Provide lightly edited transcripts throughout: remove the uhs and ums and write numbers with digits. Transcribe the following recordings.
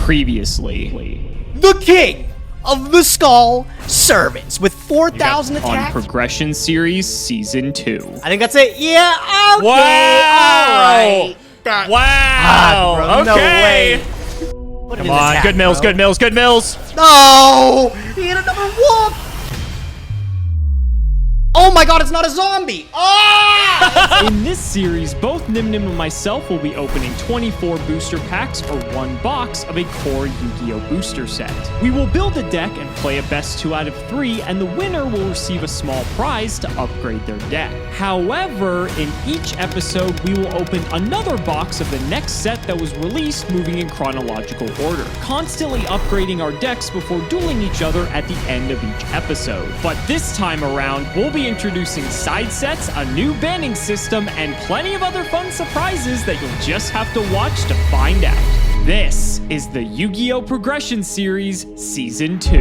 Previously. The king of the skull servants with 4,000 attacks. On Progression Series Season 2. I think that's it. Yeah, okay. Wow. All right. Wow. Bro, okay. No way. Come on. Good mills, good mills, good mills. No. He hit another wolf. Oh my god, it's not a zombie! Ah! In this series, both Nyhmnim and myself will be opening 24 booster packs or one box of a core Yu-Gi-Oh! Booster set. We will build a deck and play a best 2 out of 3, and the winner will receive a small prize to upgrade their deck. However, in each episode, we will open another box of the next set that was released, moving in chronological order, constantly upgrading our decks before dueling each other at the end of each episode. But this time around, we'll be introducing side sets, a new banning system, and plenty of other fun surprises that you'll just have to watch to find out. This is the Yu-Gi-Oh! Progression Series Season 2.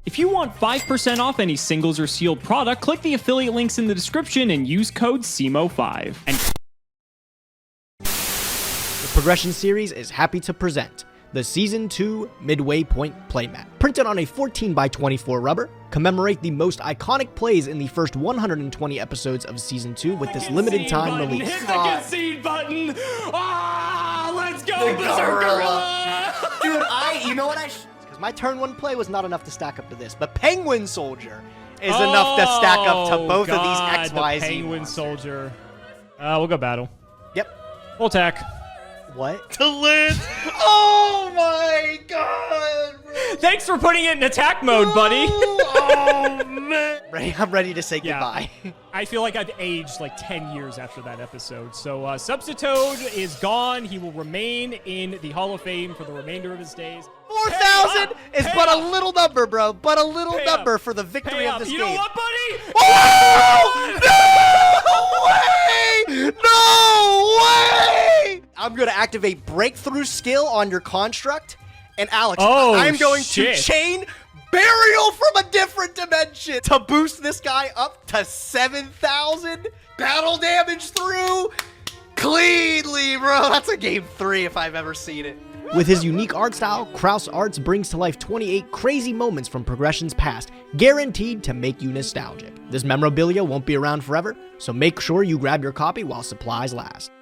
If you want 5% off any singles or sealed product, click the affiliate links in the description and use code CIMOOOoooo5. And The Progression Series is happy to present the Season 2 Midway Point playmat. Printed on a 14x24 rubber, commemorate the most iconic plays in the first 120 episodes of Season 2 with this limited time release. Hit the concede button! Ah, let's go, Berserker! Dude, you know what because my turn 1 play was not enough to stack up to this, but Penguin Soldier is enough to stack up to both of these XYZ. Penguin Soldier. We'll go battle. Yep. We'll attack. What? To live. Oh my god, bro. Thanks for putting it in attack mode, buddy. Oh man. I'm ready to say goodbye. I feel like I've aged like 10 years after that episode. So Substitute is gone. He will remain in the Hall of Fame for the remainder of his days. 4,000 is but a little number, bro. But a little number for the victory of this game. You know what, buddy? Oh! No way! No way! I'm going to activate Breakthrough skill on your construct. And Alex, I'm going to chain Burial from a different dimension to boost this guy up to 7,000. Battle damage through cleanly, bro. That's a game 3 if I've ever seen it. With his unique art style, Kraus Arts brings to life 28 crazy moments from Progression's past, guaranteed to make you nostalgic. This memorabilia won't be around forever, so make sure you grab your copy while supplies last.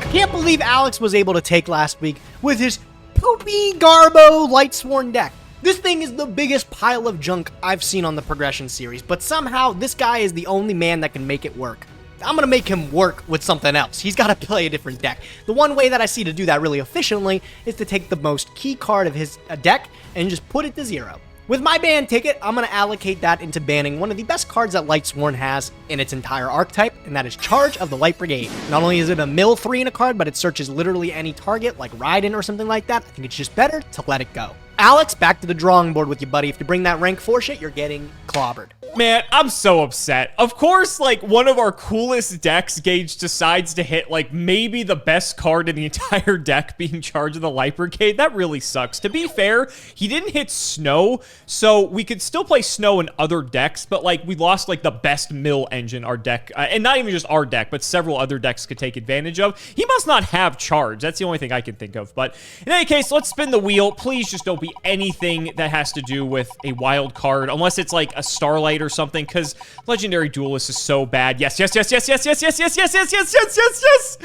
I can't believe Alex was able to take last week with his poopy Garbo Lightsworn deck. This thing is the biggest pile of junk I've seen on the Progression series, but somehow this guy is the only man that can make it work. I'm gonna make him work with something else. He's gotta play a different deck. The one way that I see to do that really efficiently is to take the most key card of his deck and just put it to 0. With my ban ticket, I'm going to allocate that into banning one of the best cards that Lightsworn has in its entire archetype, and that is Charge of the Light Brigade. Not only is it a mill 3 in a card, but it searches literally any target, like Raiden or something like that. I think it's just better to let it go. Alex, back to the drawing board with you, buddy. If you bring that rank 4 shit, you're getting clobbered. Man, I'm so upset. Of course, like, one of our coolest decks, Gage decides to hit, like, maybe the best card in the entire deck being Charge of the Light Brigade. That really sucks. To be fair, he didn't hit Snow, so we could still play Snow in other decks, but, like, we lost, like, the best mill engine our deck, and not even just our deck, but several other decks could take advantage of. He must not have Charge. That's the only thing I can think of. But in any case, let's spin the wheel. Please just don't be anything that has to do with a wild card, unless it's, like, a Starlight or something, because Legendary Duelist is so bad. Yes, yes, yes, yes, yes, yes, yes, yes, yes, yes, yes, yes, yes, yes.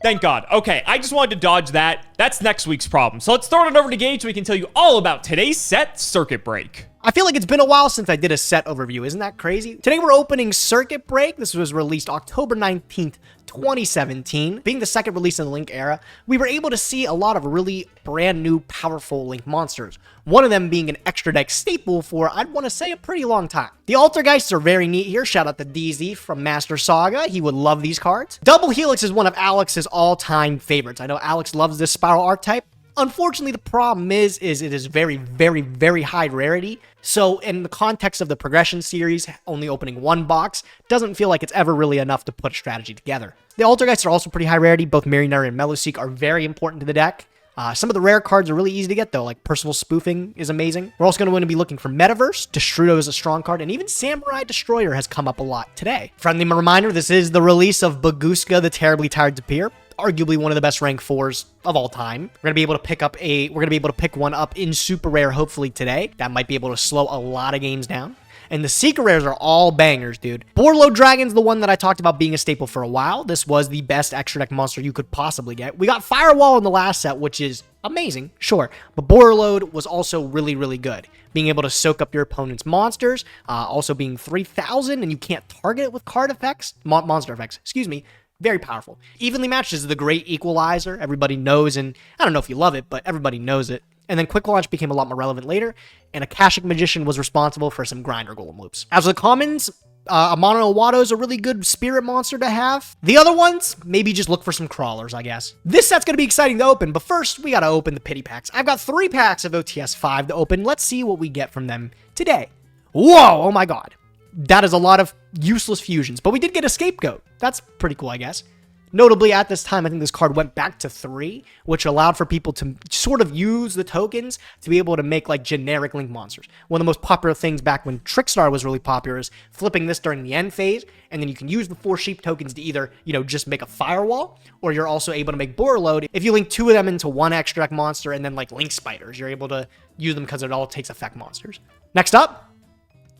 Thank God. Okay, I just wanted to dodge that. That's next week's problem. So let's throw it over to Gage so we can tell you all about today's set, Circuit Break. I feel like it's been a while since I did a set overview. Isn't that crazy? Today we're opening Circuit Break. This was released October 19th, 2017. Being the second release in the Link era, we were able to see a lot of really brand new, powerful Link monsters. One of them being an extra deck staple for, I'd want to say, a pretty long time. The Altergeists are very neat here. Shout out to DZ from Master Saga. He would love these cards. Double Helix is one of Alex's all-time favorites. I know Alex loves this Spiral archetype. Unfortunately, the problem is it is very, very, very high rarity. So in the context of the Progression series, only opening one box doesn't feel like it's ever really enough to put a strategy together. The Altergeists are also pretty high rarity. Both Mariner and Meloseek are very important to the deck. Some of the rare cards are really easy to get, though, like Percival Spoofing is amazing. We're also going to be looking for Metaverse. Destrudo is a strong card, and even Samurai Destroyer has come up a lot today. Friendly reminder, this is the release of Bagooska, the Terribly Tired Tapir. Arguably one of the best rank 4s of all time. We're gonna be able to pick one up in super rare hopefully today. That might be able to slow a lot of games down. And the secret rares are all bangers, dude. Borload Dragon's the one that I talked about being a staple for a while. This was the best extra deck monster you could possibly get. We got Firewall in the last set, which is amazing, sure. But Borload was also really, really good. Being able to soak up your opponent's monsters, also being 3,000 and you can't target it with card effects, monster effects, excuse me. Very powerful. Evenly Matched is the great equalizer. Everybody knows, and I don't know if you love it, but everybody knows it. And then Quick Launch became a lot more relevant later, and Akashic Magician was responsible for some grinder golem loops. As for the commons, Amano Iwado is a really good spirit monster to have. The other ones, maybe just look for some crawlers, I guess. This set's going to be exciting to open, but first, we got to open the pity packs. I've got 3 packs of OTS 5 to open. Let's see what we get from them today. Whoa, oh my god. That is a lot of useless fusions, but we did get a Scapegoat. That's pretty cool, I guess. Notably, at this time, I think this card went back to 3, which allowed for people to sort of use the tokens to be able to make, like, generic Link monsters. One of the most popular things back when Trickstar was really popular is flipping this during the end phase, and then you can use the 4 sheep tokens to either, just make a Firewall, or you're also able to make Borload. If you link 2 of them into one extra deck monster and then, like, Link Spiders, you're able to use them because it all takes effect monsters. Next up,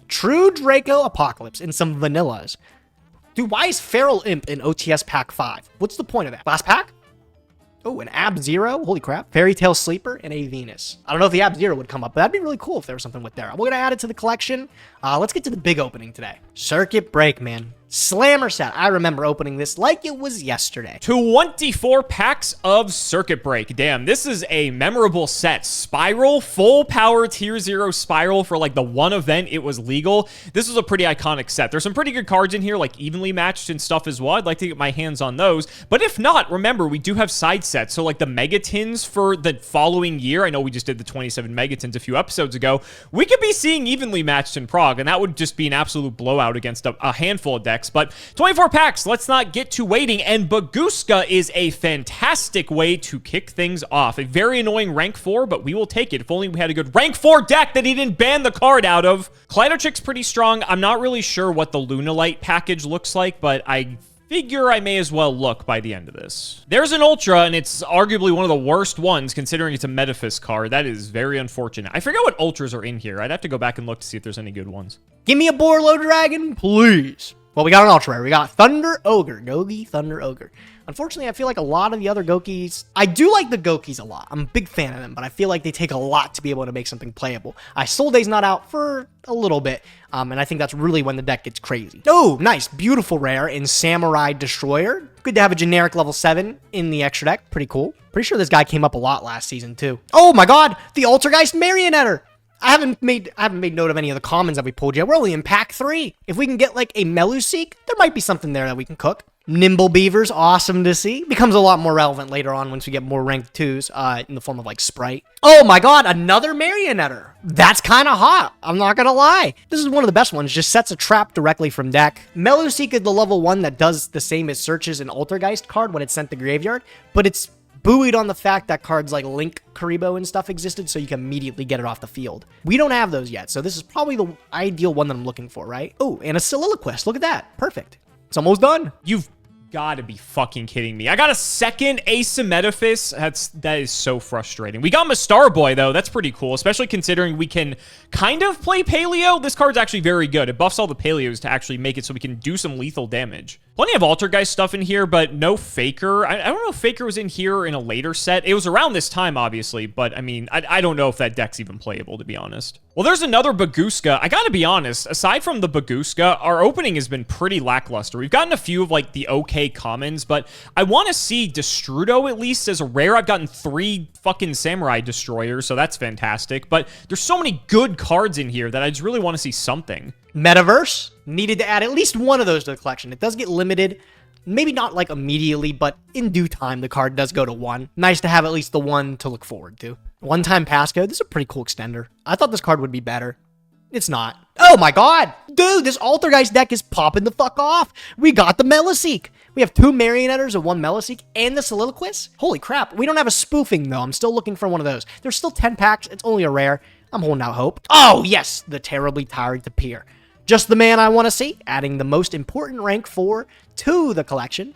True Draco Apocalypse and some vanillas. Dude, why is Feral Imp in OTS Pack 5? What's the point of that? Last pack? Oh, an Ab-Zero? Holy crap. Fairy Tale Sleeper and a Venus. I don't know if the Ab-Zero would come up, but that'd be really cool if there was something with there. We're going to add it to the collection. Let's get to the big opening today. Circuit Break, man. Slammer set. I remember opening this like it was yesterday. 24 packs of Circuit Break. Damn, this is a memorable set. Spiral, full power tier 0 Spiral for like the one event it was legal. This was a pretty iconic set. There's some pretty good cards in here, like Evenly Matched and stuff as well. I'd like to get my hands on those. But if not, remember, we do have side sets. So like the Megatins for the following year. I know we just did the 27 Megatins a few episodes ago. We could be seeing Evenly Matched in Prague, and that would just be an absolute blowout against a handful of decks. But 24 packs, let's not get to waiting, and Bagooska is a fantastic way to kick things off. A very annoying rank 4, but we will take it. If only we had a good rank 4 deck that he didn't ban the card out of. Kaleidotrick's pretty strong. I'm not really sure what the Lunalite package looks like, but I figure I may as well look by the end of this. There's an Ultra, and it's arguably one of the worst ones, considering it's a Metaphys card. That is very unfortunate. I forget what Ultras are in here. I'd have to go back and look to see if there's any good ones. Give me a Borload Dragon, please. Well, we got an Ultra Rare. We got Thunder Ogre. Gogi Thunder Ogre. Unfortunately, I feel like a lot of the other Gokis... I do like the Gokis a lot. I'm a big fan of them, but I feel like they take a lot to be able to make something playable. Soul Day's not out for a little bit, and I think that's really when the deck gets crazy. Oh, nice. Beautiful rare in Samurai Destroyer. Good to have a generic level 7 in the extra deck. Pretty cool. Pretty sure this guy came up a lot last season, too. Oh my god! The Altergeist Marionetter! I haven't made note of any of the commons that we pulled yet. We're only in pack 3. If we can get like a Meluseek, there might be something there that we can cook. Nimble Beavers, awesome to see. Becomes a lot more relevant later on once we get more ranked 2s in the form of like Sprite. Oh my god, another Marionetter. That's kind of hot. I'm not gonna lie. This is one of the best ones. Just sets a trap directly from deck. Meluseek is the level 1 that does the same as searches an Altergeist card when it's sent to graveyard, but it's buoyed on the fact that cards like Link, Karibo, and stuff existed, so you can immediately get it off the field. We don't have those yet, so this is probably the ideal one that I'm looking for, right? Oh, and a Soliloquist. Look at that. Perfect. It's almost done. You've gotta be fucking kidding me. I got a second Asymmetrophis. That is so frustrating. We got Mastar Boy, though. That's pretty cool, especially considering we can kind of play Paleo. This card's actually very good. It buffs all the Paleos to actually make it so we can do some lethal damage. Plenty of Altergeist stuff in here, but no Faker. I don't know if Faker was in here in a later set. It was around this time, obviously, but I mean, I don't know if that deck's even playable, to be honest. Well, there's another Bagooska. I gotta be honest, aside from the Bagooska, our opening has been pretty lackluster. We've gotten a few of, like, the okay commons, but I want to see Destrudo, at least, as a rare. I've gotten 3 fucking Samurai Destroyers, so that's fantastic, but there's so many good cards in here that I just really want to see something. Metaverse needed to add at least one of those to the collection. It does get limited, maybe not like immediately, but in due time the card does go to 1. Nice to have at least the 1 to look forward to. One-time passcode. This is a pretty cool extender. I thought this card would be better. It's not. Oh my god! Dude, this Altergeist deck is popping the fuck off! We got the Meliseek! We have 2 Marionetters and 1 Meliseek, and the Soliloquist? Holy crap, we don't have a spoofing though. I'm still looking for one of those. There's still 10 packs, it's only a rare. I'm holding out hope. Oh yes, the Terribly Tired to Peer. Just the man I want to see, adding the most important rank 4 to the collection.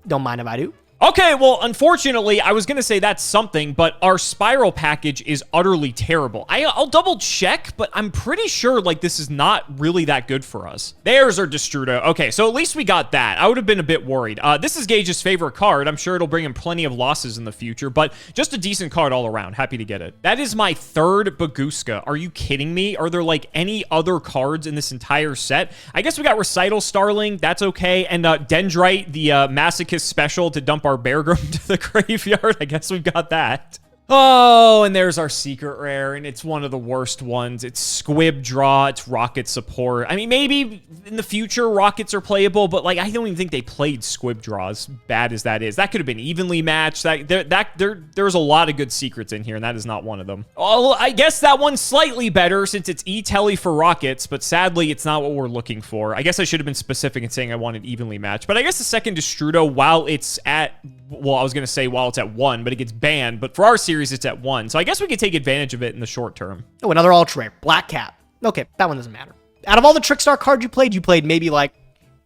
Don't mind if I do. Okay, well, unfortunately, I was going to say that's something, but our Spiral package is utterly terrible. I'll double check, but I'm pretty sure, like, this is not really that good for us. There's our Destrudo. Okay, so at least we got that. I would have been a bit worried. This is Gage's favorite card. I'm sure it'll bring him plenty of losses in the future, but just a decent card all around. Happy to get it. That is my 3rd Bagooska. Are you kidding me? Are there, like, any other cards in this entire set? I guess we got Recital Starling. That's okay. And Dendrite, the Masochist special to dump our Beargrim to the graveyard. I guess we've got that. Oh, and there's our secret rare, and it's one of the worst ones. It's Squib Draw, it's Rocket Support. I mean, maybe in the future, Rockets are playable, but, like, I don't even think they played Squib Draw, as bad as that is. That could have been evenly matched. There's a lot of good secrets in here, and that is not one of them. Well, I guess that one's slightly better, since it's E-Telly for Rockets, but sadly, it's not what we're looking for. I guess I should have been specific in saying I wanted evenly matched, but I guess the second Destrudo, while it's at, well, I was going to say while it's at 1, but it gets banned, but for our series, it's at 1. So I guess we could take advantage of it in the short term. Oh, another ultra rare. Black Cat. Okay, that one doesn't matter. Out of all the Trickstar cards you played maybe like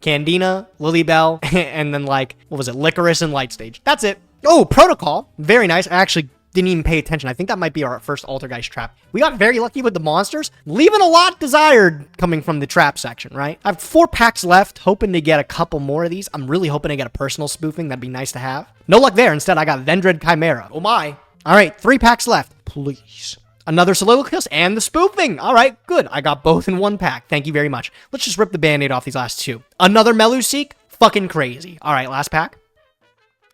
Candina, Lilybell, and then like, what was it? Licorice and Light Stage. That's it. Oh, Protocol. Very nice. I actually didn't even pay attention. I think that might be our first Altergeist trap. We got very lucky with the monsters, leaving a lot desired coming from the trap section, right? I have 4 packs left, hoping to get a couple more of these. I'm really hoping to get a personal spoofing. That'd be nice to have. No luck there. Instead, I got Vendread Chimera. Oh my. All right, 3 packs left. Please. Another Soliloquist and the spoofing. All right, good. I got both in 1 pack. Thank you very much. Let's just rip the Band-Aid off these last 2. Another Meluseek. Fucking crazy. All right, last pack.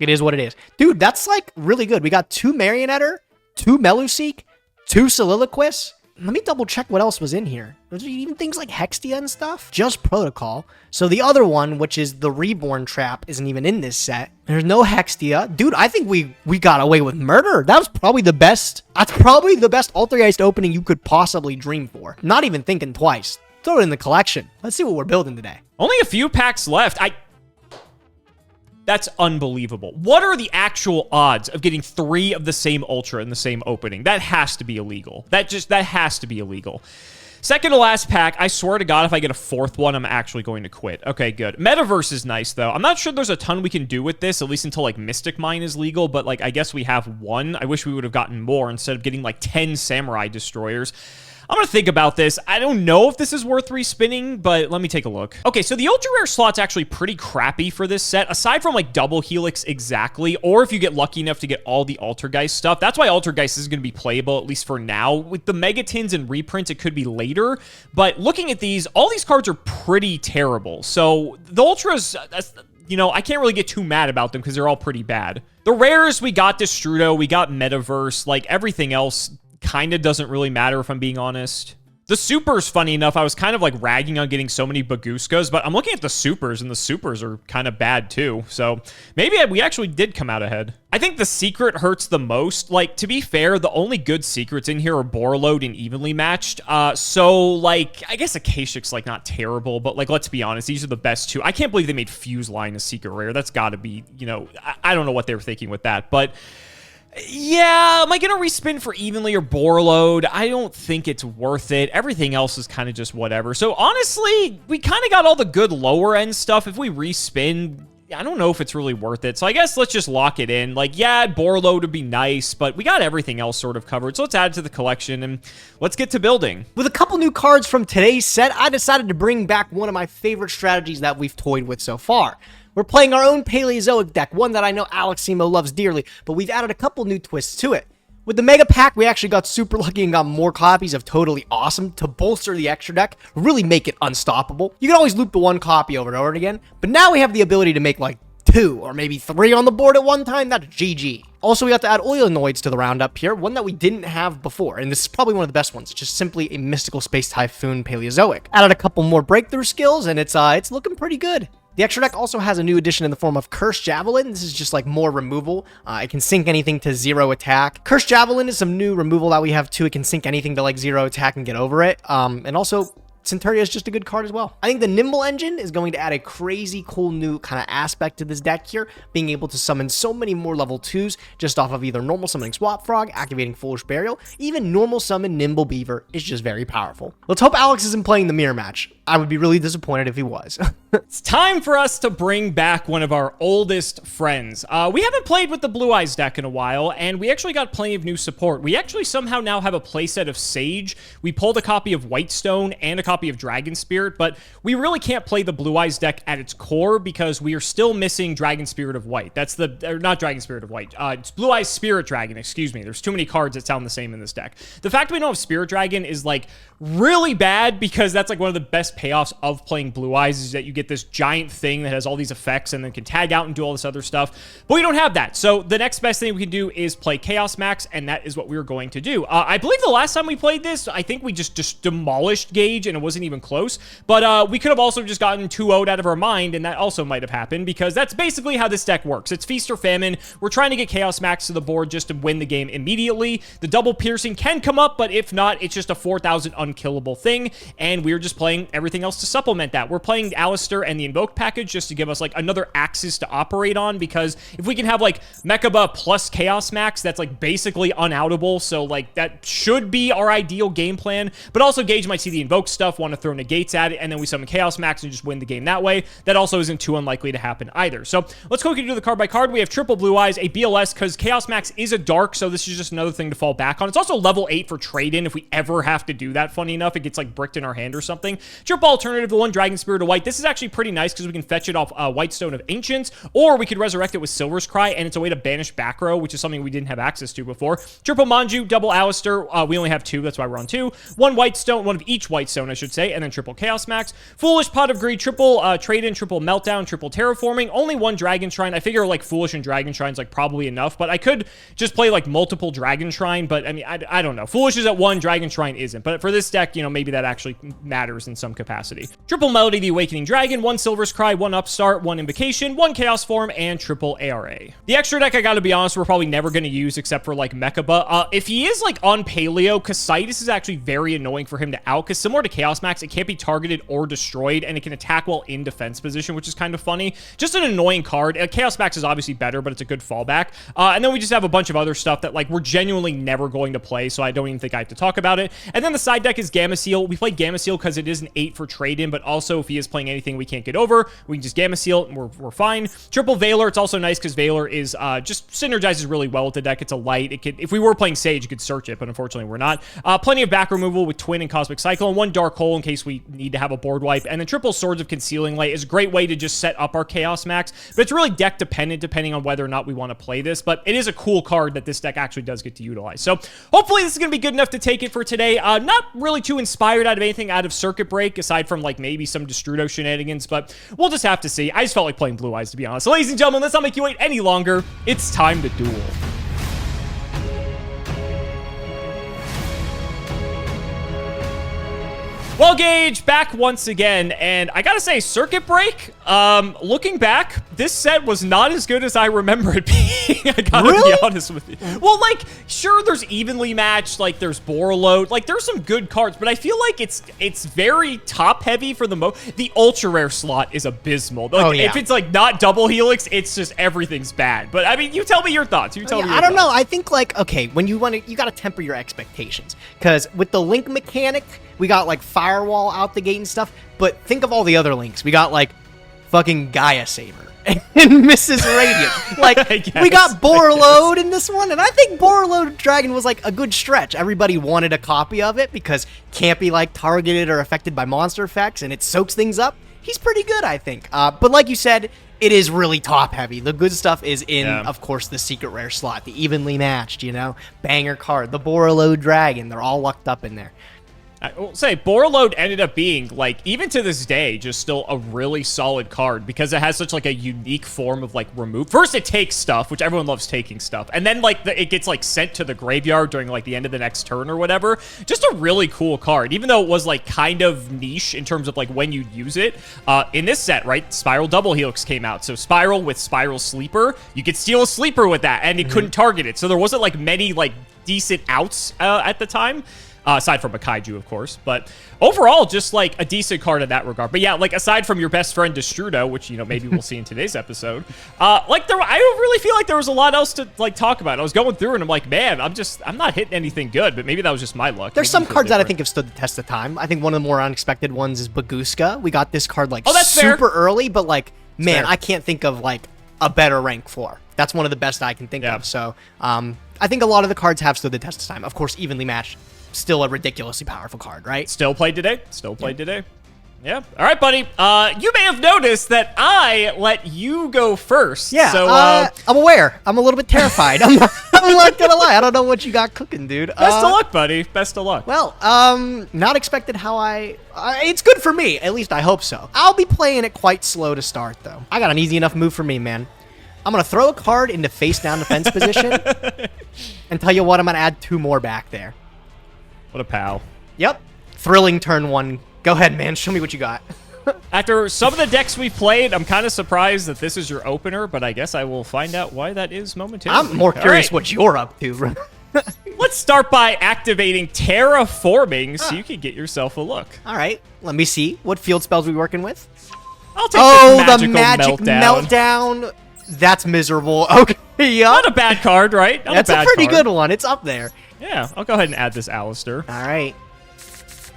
It is what it is. Dude, that's like really good. We got 2 Marionetter, 2 Meluseek, 2 Soliloquists. Let me double check what else was in here. Was there even things like Hextia and stuff? Just Protocol. So the other one, which is the Reborn Trap, isn't even in this set. There's no Hextia. Dude, I think we got away with murder. That was probably the best. That's probably the best Altergeist opening you could possibly dream for. Not even thinking twice. Throw it in the collection. Let's see what we're building today. Only a few packs left. That's unbelievable. What are the actual odds of getting 3 of the same Ultra in the same opening? That has to be illegal. That has to be illegal. Second to last pack, I swear to God, if I get a 4th one, I'm actually going to quit. Okay, good. Metaverse is nice, though. I'm not sure there's a ton we can do with this, at least until, like, Mystic Mine is legal, but, like, I guess we have 1. I wish we would have gotten more instead of getting, like, 10 Samurai Destroyers. I'm going to think about this. I don't know if this is worth respinning, but let me take a look. Okay, so the Ultra Rare slot's actually pretty crappy for this set, aside from, like, Double Helix exactly, or if you get lucky enough to get all the Altergeist stuff. That's why Altergeist is going to be playable, at least for now. With the Megatins and reprints, it could be later, but looking at these, all these cards are pretty terrible. So the Ultras, you know, I can't really get too mad about them because they're all pretty bad. The rares, we got Destrudo, we got Metaverse, like, everything else kind of doesn't really matter, if I'm being honest. The supers, funny enough, I was kind of like ragging on getting so many Bagooskas, but I'm looking at the supers, and the supers are kind of bad too. So maybe we actually did come out ahead. I think the secret hurts the most. Like, to be fair, the only good secrets in here are Borreload and Evenly Matched. So, like, I guess Akashic's, like, not terrible, but, like, let's be honest, these are the best 2. I can't believe they made Fuse Line a secret rare. That's got to be, you know, I don't know what they were thinking with that, but yeah, am I going to respin for Evenly or Borreload? I don't think it's worth it. Everything else is kind of just whatever. So honestly, we kind of got all the good lower end stuff. If we respin, I don't know if it's really worth it. So I guess let's just lock it in. Like, yeah, Borreload would be nice, but we got everything else sort of covered. So let's add it to the collection and let's get to building. With a couple new cards from today's set, I decided to bring back one of my favorite strategies that we've toyed with so far. We're playing our own Paleozoic deck, one that I know Alex Cimo loves dearly, but we've added a couple new twists to it. With the Mega Pack, we actually got super lucky and got more copies of Totally Awesome to bolster the extra deck, really make it unstoppable. You can always loop the 1 copy over and over again, but now we have the ability to make like 2 or maybe 3 on the board at one time. That's GG. Also, we got to add Oilanoids to the roundup here, one that we didn't have before, and this is probably one of the best ones. It's just simply a Mystical Space Typhoon Paleozoic. Added a couple more breakthrough skills, and it's looking pretty good. The extra deck also has a new addition in the form of Cursed Javelin. This is just like more removal. It can sink anything to 0 attack. Cursed Javelin is some new removal that we have too. It can sink anything to like 0 attack and get over it. And also, Centuria is just a good card as well. I think the Nimble engine is going to add a crazy cool new kind of aspect to this deck here, being able to summon so many more level 2s just off of either normal summoning Swap Frog, activating Foolish Burial, even normal summon Nimble Beaver is just very powerful. Let's hope Alex isn't playing the mirror match. I would be really disappointed if he was. It's time for us to bring back one of our oldest friends. We haven't played with the Blue Eyes deck in a while, and we actually got plenty of new support. We actually somehow now have a playset of Sage. We pulled a copy of Whitestone and a copy of Dragon Spirit, but we really can't play the Blue Eyes deck at its core because we are still missing Dragon Spirit of White. That's not Dragon Spirit of White. It's Blue Eyes Spirit Dragon, excuse me. There's too many cards that sound the same in this deck. The fact that we don't have Spirit Dragon is like really bad because that's like one of the best payoffs of playing Blue Eyes is that you get this giant thing that has all these effects and then can tag out and do all this other stuff. But we don't have that. So the next best thing we can do is play Chaos Max, and that is what we're going to do. I believe the last time we played this, I think we just demolished Gage and it wasn't even close. But we could have also just gotten 2-0'd out of our mind, and that also might have happened because that's basically how this deck works. It's feast or famine. We're trying to get Chaos Max to the board just to win the game immediately. The double piercing can come up, but if not, it's just a 4,000 unkillable thing, and we're just playing everything else to supplement that. We're playing Alistair and the Invoke package just to give us like another axis to operate on, because if we can have like Mechaba plus Chaos Max, that's like basically unoutable, so like that should be our ideal game plan. But also Gage might see the Invoke stuff, want to throw negates at it, and then we summon Chaos Max and just win the game that way. That also isn't too unlikely to happen either. So let's quickly do the card by card. We have triple Blue Eyes, a BLS, because Chaos Max is a dark, so this is just another thing to fall back on. It's also level 8 for trade-in if we ever have to do that. Funny enough, it gets like bricked in our hand or something. Triple alternative, the one Dragon Spirit of White. This is actually pretty nice because we can fetch it off Whitestone of Ancients, or we could resurrect it with Silver's Cry, and it's a way to banish back row, which is something we didn't have access to before. Triple Manju, double Alistair. We only have 2, that's why we're on 2. One Whitestone, one of each Whitestone, I should say, and then triple Chaos Max. Foolish Pot of Greed, triple trade-in, triple Meltdown, triple Terraforming. Only one Dragon Shrine. I figure like Foolish and Dragon Shrine's like probably enough, but I could just play like multiple Dragon Shrine, but I mean, I don't know. Foolish is at 1, Dragon Shrine isn't, but for this deck, you know, maybe that actually matters in some capacity. Triple Melody, the Awakening Dragon, 1 Silver's Cry, 1 Upstart, 1 Invocation, 1 Chaos Form, and triple ARA. The extra deck, I gotta be honest, we're probably never gonna use except for like Mechaba. If he is like on Paleo, Casitas is actually very annoying for him to out, because similar to Chaos Max, it can't be targeted or destroyed, and it can attack while in defense position, which is kind of funny. Just an annoying card. Chaos Max is obviously better, but it's a good fallback. And then we just have a bunch of other stuff that like we're genuinely never going to play, so I don't even think I have to talk about it. And then the side deck is Gamma Seal. We play Gamma Seal because it is an 8 for trade-in, but also if he is playing anything we can't get over, we can just Gamma Seal and we're fine. Triple Valor, it's also nice because Valor is just synergizes really well with the deck. It's a light. It could, if we were playing Sage, you could search it, but unfortunately we're not. Plenty of back removal with Twin and Cosmic Cyclone, 1 Dark Hole in case we need to have a board wipe, and then triple Swords of Concealing Light is a great way to just set up our Chaos Max, but it's really deck dependent depending on whether or not we want to play this, but it is a cool card that this deck actually does get to utilize. So hopefully this is going to be good enough to take it for today. Not really too inspired out of anything out of Circuit Break, aside from like maybe some Destrudo shenanigans, but we'll just have to see. I just felt like playing Blue Eyes, to be honest. So ladies and gentlemen, let's not make you wait any longer. It's time to duel. Well, Gage, back once again, and I gotta say, Circuit Break, looking back, this set was not as good as I remember it being. I gotta be honest with you. Well, like, sure, there's evenly matched, like, there's Borreload, like, there's some good cards, but I feel like it's very top-heavy for the most. The ultra-rare slot is abysmal. Like, if it's, like, not double Helix, it's just everything's bad. But, I mean, you tell me your thoughts. You tell me your thoughts. I don't know. I think, like, okay, when you want to, you gotta temper your expectations, because with the link mechanic, we got, like, Firewall out the gate and stuff, but think of all the other links. We got, like, fucking Gaia Saber and Mrs. Radiant. Like, we got Borreload in this one, and I think Borreload Dragon was, like, a good stretch. Everybody wanted a copy of it because can't be, like, targeted or affected by monster effects, and it soaks things up. He's pretty good, I think. But like you said, it is really top-heavy. The good stuff is in, of course, the secret rare slot, the evenly matched, you know, banger card, the Borreload Dragon. They're all lucked up in there. I will say, Borreload ended up being, like, even to this day, just still a really solid card because it has such, like, a unique form of, like, remove. First, it takes stuff, which everyone loves taking stuff. And then, like, it gets, like, sent to the graveyard during, like, the end of the next turn or whatever. Just a really cool card, even though it was, like, kind of niche in terms of, like, when you'd use it. In this set, right, Spiral Double Helix came out. So Spiral with Spiral Sleeper, you could steal a Sleeper with that, and it couldn't target it. So there wasn't, like, many, like, decent outs at the time. Aside from a kaiju, of course. But overall, just, like, a decent card in that regard. But yeah, like, aside from your best friend, Destrudo, which, you know, maybe we'll see in today's episode, like, I don't really feel like there was a lot else to, like, talk about. I was going through and I'm like, man, I'm not hitting anything good, but maybe that was just my luck. There's some cards that I think have stood the test of time. I think one of the more unexpected ones is Baguska. We got this card, like, super early, but, like, man, I can't think of, like, a better rank 4. That's one of the best I can think of. So, I think a lot of the cards have stood the test of time. Of course, Evenly Matched, still a ridiculously powerful card, right? Still played today. Still played today. Yeah. All right, buddy. You may have noticed that I let you go first. Yeah. So, I'm aware. I'm a little bit terrified. I'm not gonna lie. I don't know what you got cooking, dude. Best of luck, buddy. Best of luck. Well, not expected how it's good for me. At least I hope so. I'll be playing it quite slow to start, though. I got an easy enough move for me, man. I'm gonna throw a card into face down defense position, and tell you what, I'm gonna add 2 more back there. What a pal. Yep. Thrilling turn 1. Go ahead, man. Show me what you got. After some of the decks we've played, I'm kind of surprised that this is your opener, but I guess I will find out why that is momentarily. I'm more curious what you're up to. Let's start by activating Terraforming so you can get yourself a look. All right. Let me see. What field spells are we working with? I'll take the magic meltdown. That's miserable. Okay. Yep. Not a bad card, right? That's a pretty good one. It's up there. Yeah, I'll go ahead and add this Alistair. All right.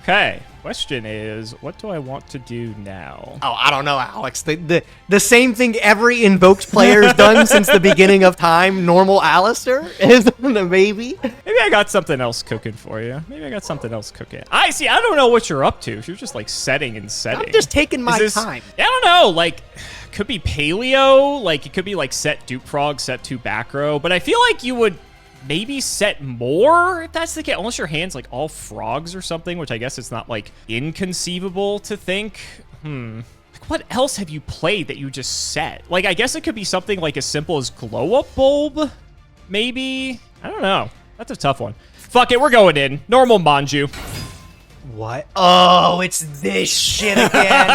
Okay. Question is, what do I want to do now? Oh, I don't know, Alex. The same thing every Invoked player's done since the beginning of time. Normal Alistair is the baby. Maybe I got something else cooking for you. Maybe I got something else cooking. I see. I don't know what you're up to. You're just like setting and setting. I'm just taking my time. I don't know. Like, could be paleo. Like, it could be like set Dupe Frog, set 2 back row. But I feel like you would maybe set more if that's the case, unless your hand's like all frogs or something, which I guess it's not like inconceivable to think. Like, what else have you played that you just set? Like, I guess it could be something like as simple as Glow Up Bulb, maybe. I don't know. That's a tough one. Fuck it, we're going in normal Manju. What? Oh, it's this shit again.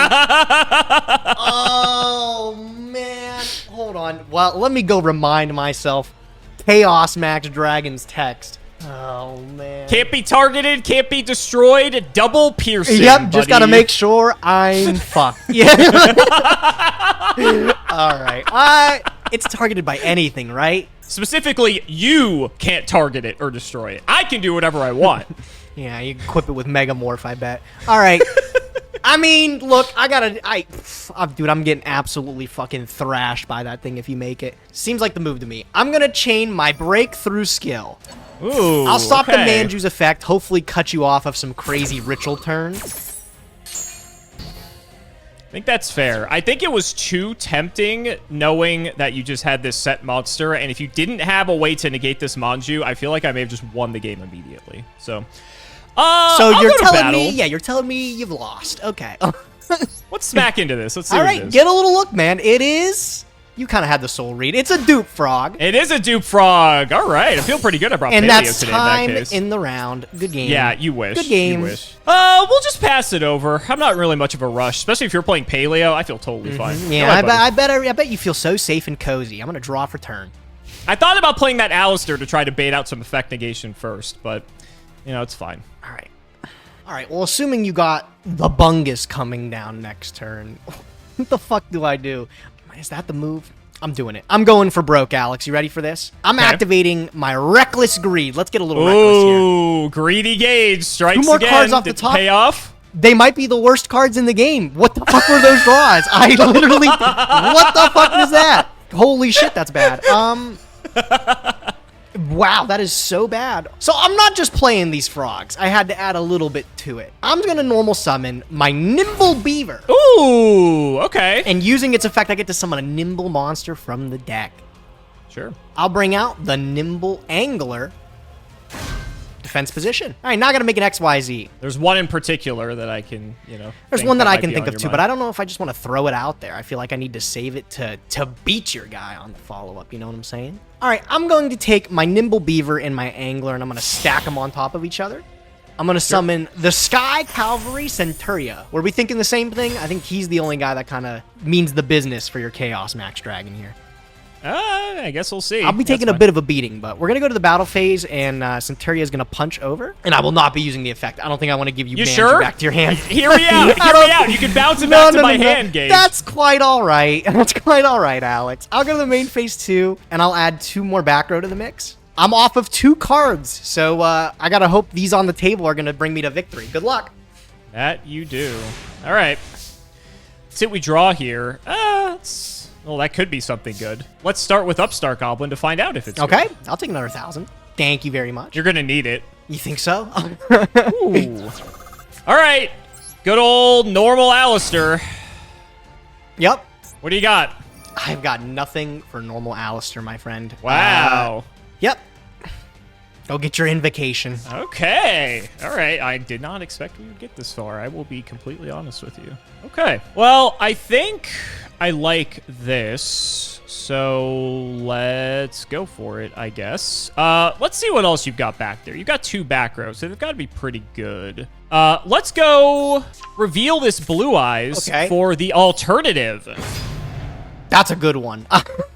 Oh man, hold on. Well, let me go remind myself. Chaos Max Dragon's text. Oh, man. Can't be targeted, can't be destroyed, double piercing. Yep, buddy. just gotta make sure I'm fucked. Yeah. All right. It's targeted by anything, right? Specifically, you can't target it or destroy it. I can do whatever I want. Yeah, you can equip it with Megamorph, I bet. All right. I mean, look, dude, I'm getting absolutely fucking thrashed by that thing if you make it. Seems like the move to me. I'm gonna chain my breakthrough skill. Ooh, I'll stop the Manju's effect, hopefully cut you off of some crazy ritual turn. I think that's fair. I think it was too tempting knowing that you just had this set monster, and if you didn't have a way to negate this Manju, I feel like I may have just won the game immediately. So you're telling me you've lost. Okay. Let's smack into this. Let's see All what right, it is. get a little look, man. It is... You kind of had the soul read. It's a Dupe Frog. It is a Dupe Frog. All right. I feel pretty good. I brought and Paleo that's today time in that case. in the round. Good game. Yeah, you wish. Good game. You wish. We'll just pass it over. I'm not really much of a rush, especially if you're playing Paleo. I feel totally fine. Yeah, I bet you feel so safe and cozy. I'm going to draw for turn. I thought about playing that Alistair to try to bait out some effect negation first, but, you know, it's fine. All right. All right, well, assuming you got the Bungus coming down next turn, what the fuck do I do? Is that the move? I'm doing it. I'm going for broke, Alex. You ready for this? I'm activating my Reckless Greed. Let's get a little reckless here. Ooh, Greedy Gage strikes 2 more again. cards off Did the top. Pay off? They might be the worst cards in the game. What the fuck were those draws? I literally... What the fuck was that? Holy shit, that's bad. Wow, that is so bad. So I'm not just playing these frogs. I had to add a little bit to it. I'm going to normal summon my Nimble Beaver. Ooh, okay. And using its effect, I get to summon a Nimble monster from the deck. Sure. I'll bring out the Nimble Angler. defense position. All right, now I gotta make an XYZ. There's one in particular that I can, There's one that I might can be think on of your too, but mind. I don't know if I just want to throw it out there. I feel like I need to save it to beat your guy on the follow-up, you know what I'm saying? All right, I'm going to take my Nimble Beaver and my Angler, and I'm going to stack them on top of each other. I'm going to summon the Sky Cavalry Centuria. Were we thinking the same thing? I think he's the only guy that kind of means the business for your Chaos Max Dragon here. I guess we'll see. I'll be taking a bit of a beating, but we're going to go to the battle phase, and Centuria is going to punch over, and I will not be using the effect. I don't think I want to give you mana sure? back to your hand. Hear me out. Hear me out. You can bounce it back to my hand, Gage. That's quite all right. That's quite all right, Alex. I'll go to the main phase 2, and I'll add 2 more back row to the mix. I'm off of 2 cards, so I got to hope these on the table are going to bring me to victory. Good luck. That you do. All right. Let's see what we draw here. Well, that could be something good. Let's start with Upstart Goblin to find out if it's Okay, good. I'll take another 1,000. Thank you very much. You're going to need it. You think so? Ooh. All right. Good old normal Alistair. Yep. What do you got? I've got nothing for normal Alistair, my friend. Wow. Yep. Go get your invocation. Okay. All right. I did not expect we would get this far. I will be completely honest with you. Okay. Well, I think I like this. So let's go for it, I guess. Let's see what else you've got back there. You've got 2 back rows, so they've got to be pretty good. Let's go reveal this Blue Eyes for the alternative. That's a good one.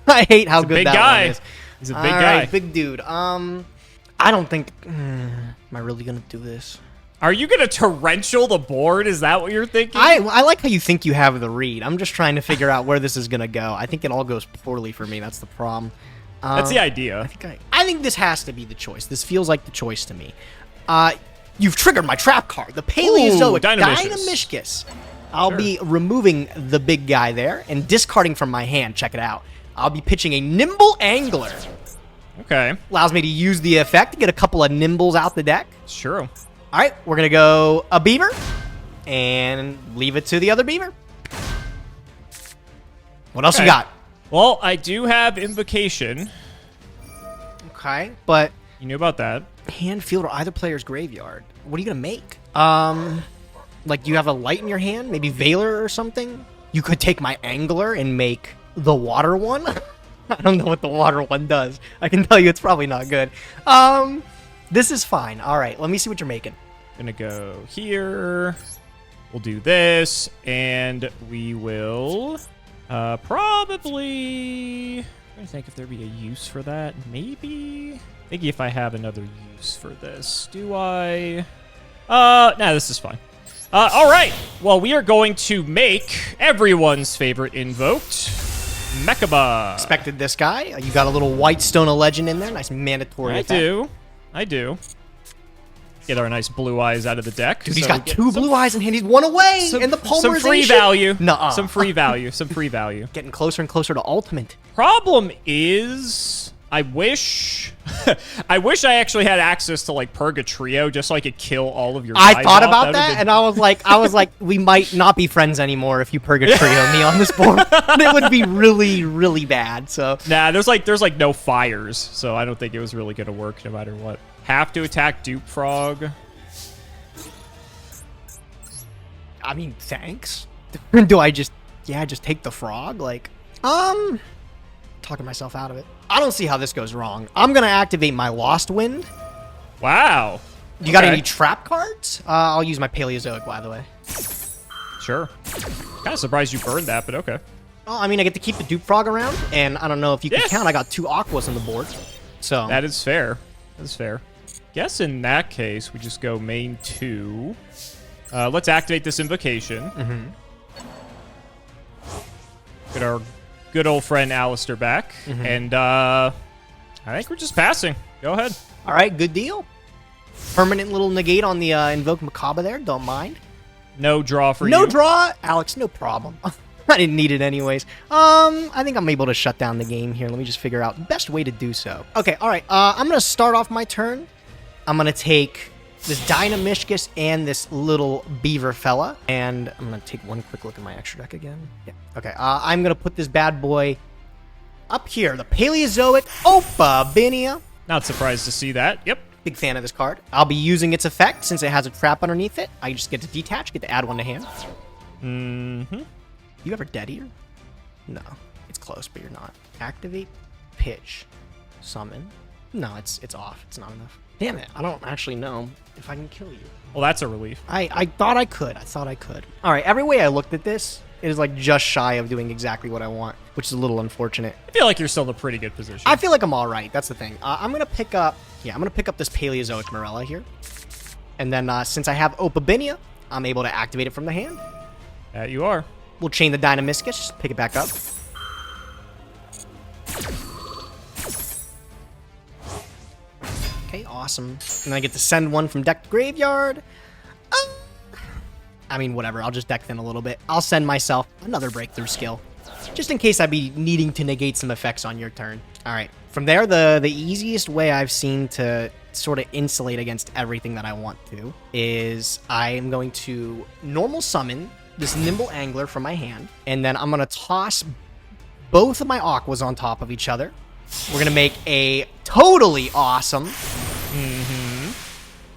I hate how good big that guy. one is. He's a big guy. Right, big dude. I don't think... am I really going to do this? Are you going to torrential the board? Is that what you're thinking? I like how you think you have the read. I'm just trying to figure out where this is going to go. I think it all goes poorly for me. That's the problem. That's the idea. I think this has to be the choice. This feels like the choice to me. You've triggered my trap card, the Paleozoic Dynamishcus. I'll be removing the big guy there and discarding from my hand. Check it out. I'll be pitching a Nimble Angler. Okay. Allows me to use the effect to get a couple of Nimbles out the deck. Sure. All right, we're going to go a Beaver and leave it to the other Beaver. What else you got? Well, I do have Invocation. Okay, but... You knew about that. Hand, field, or either player's graveyard. What are you going to make? Like, do you have a light in your hand? Maybe Valor or something? You could take my Angler and make the water one. I don't know what the water one does. I can tell you it's probably not good. This is fine. All right, let me see what you're making. Gonna go here. We'll do this, and we will probably... I'm trying to think if there'd be a use for that. Maybe? Maybe if I have another use for this. Do I? Nah, this is fine. All right. Well, we are going to make everyone's favorite invoked, Mechaba. Expected this guy. You got a little White Stone of Legend in there. Nice mandatory effect. I do. Get our nice Blue Eyes out of the deck. Dude, he's got 2 Blue Eyes in hand. He's 1 away in the polymerization. Some free value. Nuh-uh. Some free value. Some free value. Getting closer and closer to ultimate. Problem is, I wish I actually had access to like Purgatrio just so I could kill all of your guys. I thought off. about that, and I was like, we might not be friends anymore if you Purgatrio me on this board. It would be really, really bad. So nah, there's like no fires, so I don't think it was really gonna work no matter what. Have to attack Dupe Frog. I mean, thanks. Do I just take the frog? Like, talking myself out of it. I don't see how this goes wrong. I'm gonna activate my Lost Wind. Wow. You got any trap cards? I'll use my Paleozoic, by the way. Sure. Kind of surprised you burned that, but okay. Well, I mean, I get to keep the Dupe Frog around, and I don't know if you can count. I got 2 Aquas on the board, so that is fair. That's fair. Guess in that case, we just go main 2. Let's activate this invocation. Get our good old friend Alistair back. And I think we're just passing. Go ahead. All right, good deal. Permanent little negate on the Invoke Mechaba there. Don't mind. No draw for you. No draw. Alex, no problem. I didn't need it anyways. I think I'm able to shut down the game here. Let me just figure out the best way to do so. Okay, all right. I'm going to start off my turn. I'm going to take this Dynamishcus and this little Beaver fella. And I'm going to take one quick look at my extra deck again. Yeah. Okay, I'm going to put this bad boy up here. The Paleozoic Opabinia. Not surprised to see that. Yep. Big fan of this card. I'll be using its effect since it has a trap underneath it. I just get to detach, get to add one to hand. Mm-hmm. You ever dead here? No. It's close, but you're not. Activate, pitch, summon. No, it's off. It's not enough. Damn it. I don't actually know if I can kill you. Well, that's a relief. I thought I could. All right, every way I looked at this, it is like just shy of doing exactly what I want, which is a little unfortunate. I feel like you're still in a pretty good position. I feel like I'm all right. That's the thing. I'm going to pick up... Yeah, I'm going to pick up this Paleozoic Morella here. And then since I have Opabinia, I'm able to activate it from the hand. That you are. We'll chain the Dynamiscus, pick it back up. Okay, awesome. And then I get to send one from deck to graveyard. I mean, whatever. I'll just deck thin a little bit. I'll send myself another breakthrough skill, just in case I be needing to negate some effects on your turn. All right. From there, the easiest way I've seen to sort of insulate against everything that I want to is I am going to normal summon this Nimble Angler from my hand, and then I'm going to toss both of my Aquas on top of each other. We're going to make a totally awesome,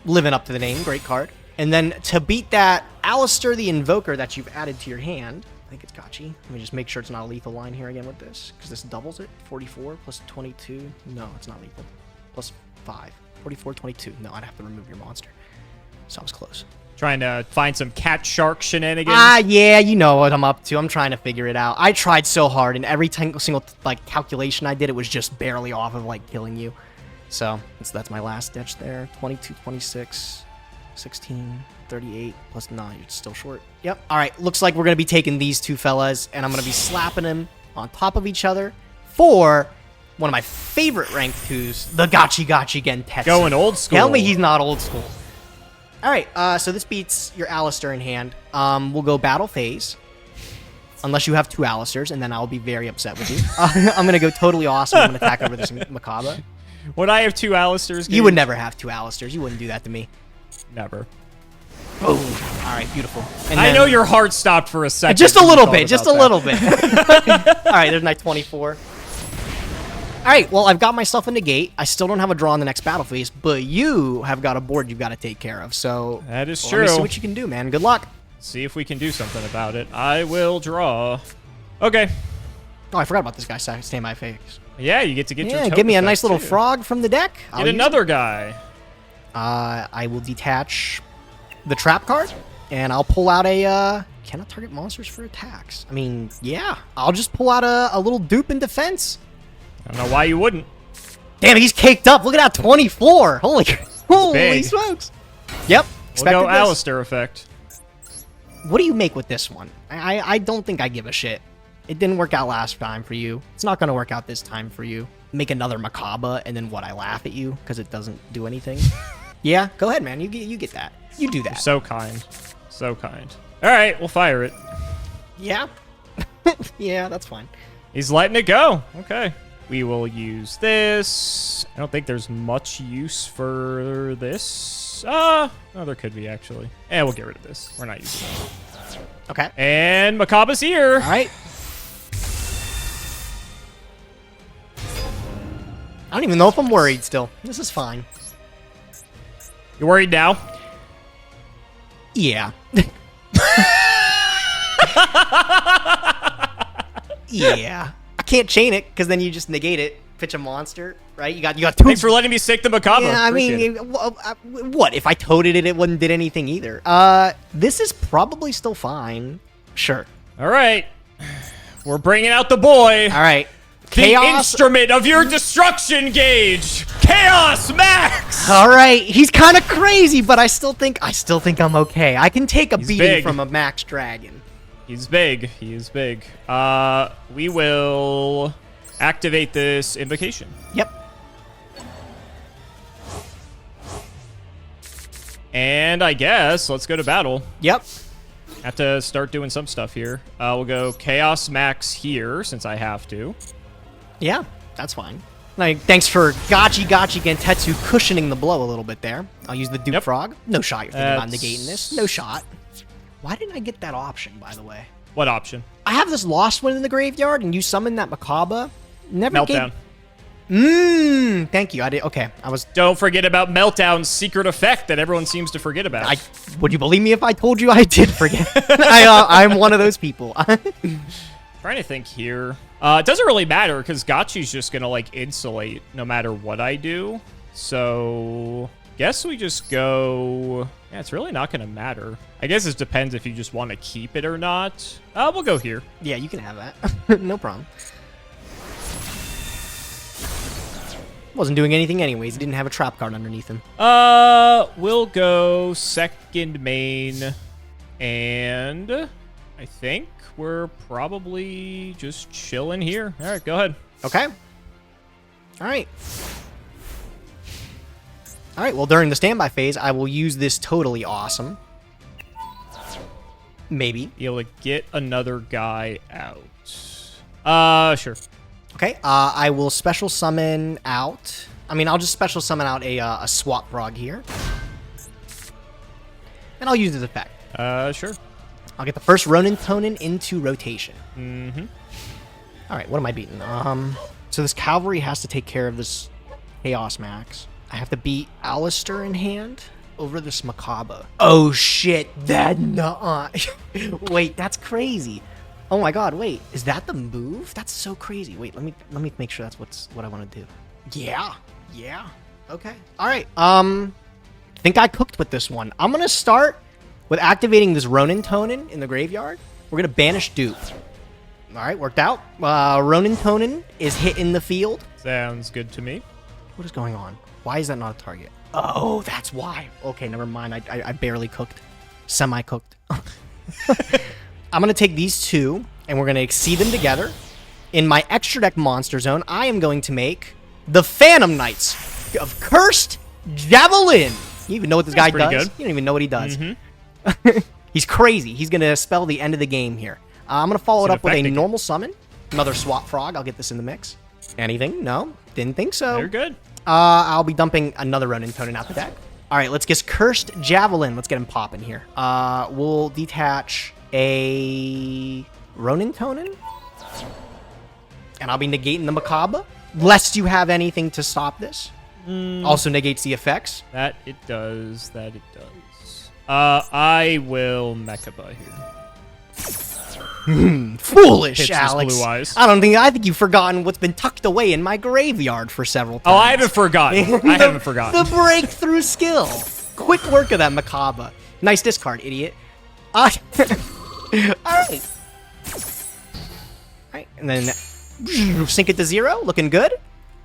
living up to the name, great card. And then to beat that Alistair the Invoker that you've added to your hand, I think it's Gotchi. Let me just make sure it's not a lethal line here again with this, because this doubles it. 44 plus 22. No, it's not lethal. Plus 5. 44, 22. No, I'd have to remove your monster. So I was close. Trying to find some cat shark shenanigans. Yeah, you know what I'm up to. I'm trying to figure it out. I tried so hard, and every single like calculation I did, it was just barely off of like killing you. So that's my last ditch there. 22, 26, 16, 38 plus 9. You're still short. Yep. All right. Looks like we're gonna be taking these two fellas, and I'm gonna be slapping them on top of each other for one of my favorite rank 2s, the Gotchi Gentetsu. Going old school. Tell me he's not old school. All right, so this beats your Alistair in hand. We'll go battle phase, unless you have two Alistairs, and then I'll be very upset with you. I'm going to go totally awesome. I'm going to attack over this Macabre. When I have two Alistairs, you would never have two Alistairs. You wouldn't do that to me. Never. Boom. All right, beautiful. And I know your heart stopped for a second. Just a little bit. Just a little bit. All right, there's my 24. All right, well, I've got myself a negate. I still don't have a draw in the next battle phase, but you have got a board you've got to take care of. So that is true. Let me see what you can do, man. Good luck. See if we can do something about it. I will draw. Okay. Oh, I forgot about this guy. Stand by face. Yeah, you get to get your give me a nice little frog from the deck. Get another guy. I will detach the trap card, and I'll pull out a... cannot target monsters for attacks. I mean, yeah. I'll just pull out a little dupe in defense. I don't know why you wouldn't. Damn, he's caked up. Look at that, 24. Holy smokes. Yep. We'll go Alistair effect. What do you make with this one? I don't think I give a shit. It didn't work out last time for you. It's not going to work out this time for you. Make another Macabre, and then what? I laugh at you because it doesn't do anything. Yeah, go ahead, man. You get that. You do that. You're so kind. So kind. All right, we'll fire it. Yeah. Yeah, that's fine. He's letting it go. Okay. We will use this. I don't think there's much use for this. Oh, there could be, actually. And we'll get rid of this. We're not using it. Okay. And Macabre's here. All right. I don't even know if I'm worried still. This is fine. You're worried now? Yeah. Yeah. I can't chain it because then you just negate it. Pitch a monster, right? You got two. Thanks for letting me sick the Macabre. Yeah, I mean, what if I toted it? It wouldn't did anything either. This is probably still fine. Sure. All right. We're bringing out the boy. All right. The instrument of your destruction, Gage. Chaos Max. All right. He's kind of crazy, but I still think I'm okay. I can take a beating from a Max Dragon. He's big. He is big. We will activate this invocation. Yep. And I guess let's go to battle. Yep. Have to start doing some stuff here. We'll go Chaos Max here since I have to. Yeah, that's fine. Like, thanks for Gotchi Gentetsu cushioning the blow a little bit there. I'll use the Duke Frog. No shot you're thinking about negating this. No shot. Why didn't I get that option, by the way? What option? I have this Lost One in the graveyard, and you summon that Macabre. Never Meltdown. Thank you. I did. Okay, I was. Don't forget about Meltdown's secret effect that everyone seems to forget about. Would you believe me if I told you I did forget? I'm one of those people. Trying to think here. It doesn't really matter because Gotchi's just gonna like insulate no matter what I do. So guess we just go. Yeah, it's really not gonna matter. I guess it depends if you just want to keep it or not. We'll go here. Yeah, you can have that. No problem. Wasn't doing anything anyways. He didn't have a trap card underneath him. We'll go second main, and I think we're probably just chilling here. All right, go ahead. Okay. All right. All right, well, during the standby phase, I will use this totally awesome. Maybe. Be able to get another guy out. Sure. Okay, I will special summon out. I mean, I'll just special summon out a swap frog here. And I'll use his effect. Sure. I'll get the first Ronin Tonin into rotation. Mm-hmm. All right, what am I beating? So this cavalry has to take care of this Chaos Max. I have to beat Alistair in hand over this Macabre. Oh shit! That nuh-uh. Wait, that's crazy. Oh my god! Wait, is that the move? That's so crazy. Wait, let me make sure that's what I want to do. Yeah. Okay. All right. Think I cooked with this one. I'm gonna start with activating this Ronin Tonin in the graveyard. We're gonna banish Dupe. All right, worked out. Ronin Tonin is hitting the field. Sounds good to me. What is going on? Why is that not a target? Oh, that's why. Okay, never mind. I barely cooked. Semi-cooked. I'm going to take these two, and we're going to exceed them together. In my extra deck monster zone, I am going to make the Phantom Knights of Cursed Javelin. You even know what this guy does? Good. You don't even know what he does. Mm-hmm. He's crazy. He's going to spell the end of the game here. I'm going to follow it up with a normal summon. Another Swap Frog. I'll get this in the mix. Anything? No? Didn't think so. You're good. I'll be dumping another Ronin Tonin out the deck. All right, let's get Cursed Javelin. Let's get him popping here. We'll detach a Ronin Tonin. And I'll be negating the Macabre. Lest you have anything to stop this. Also negates the effects. That it does. I will Mechaba here. Foolish, Hits Alex. Blue eyes. I think you've forgotten what's been tucked away in my graveyard for several times. Oh, I haven't forgotten. I haven't forgotten. The breakthrough skill. Quick work of that Macabre. Nice discard, idiot. All right. And then sink it to 0. Looking good.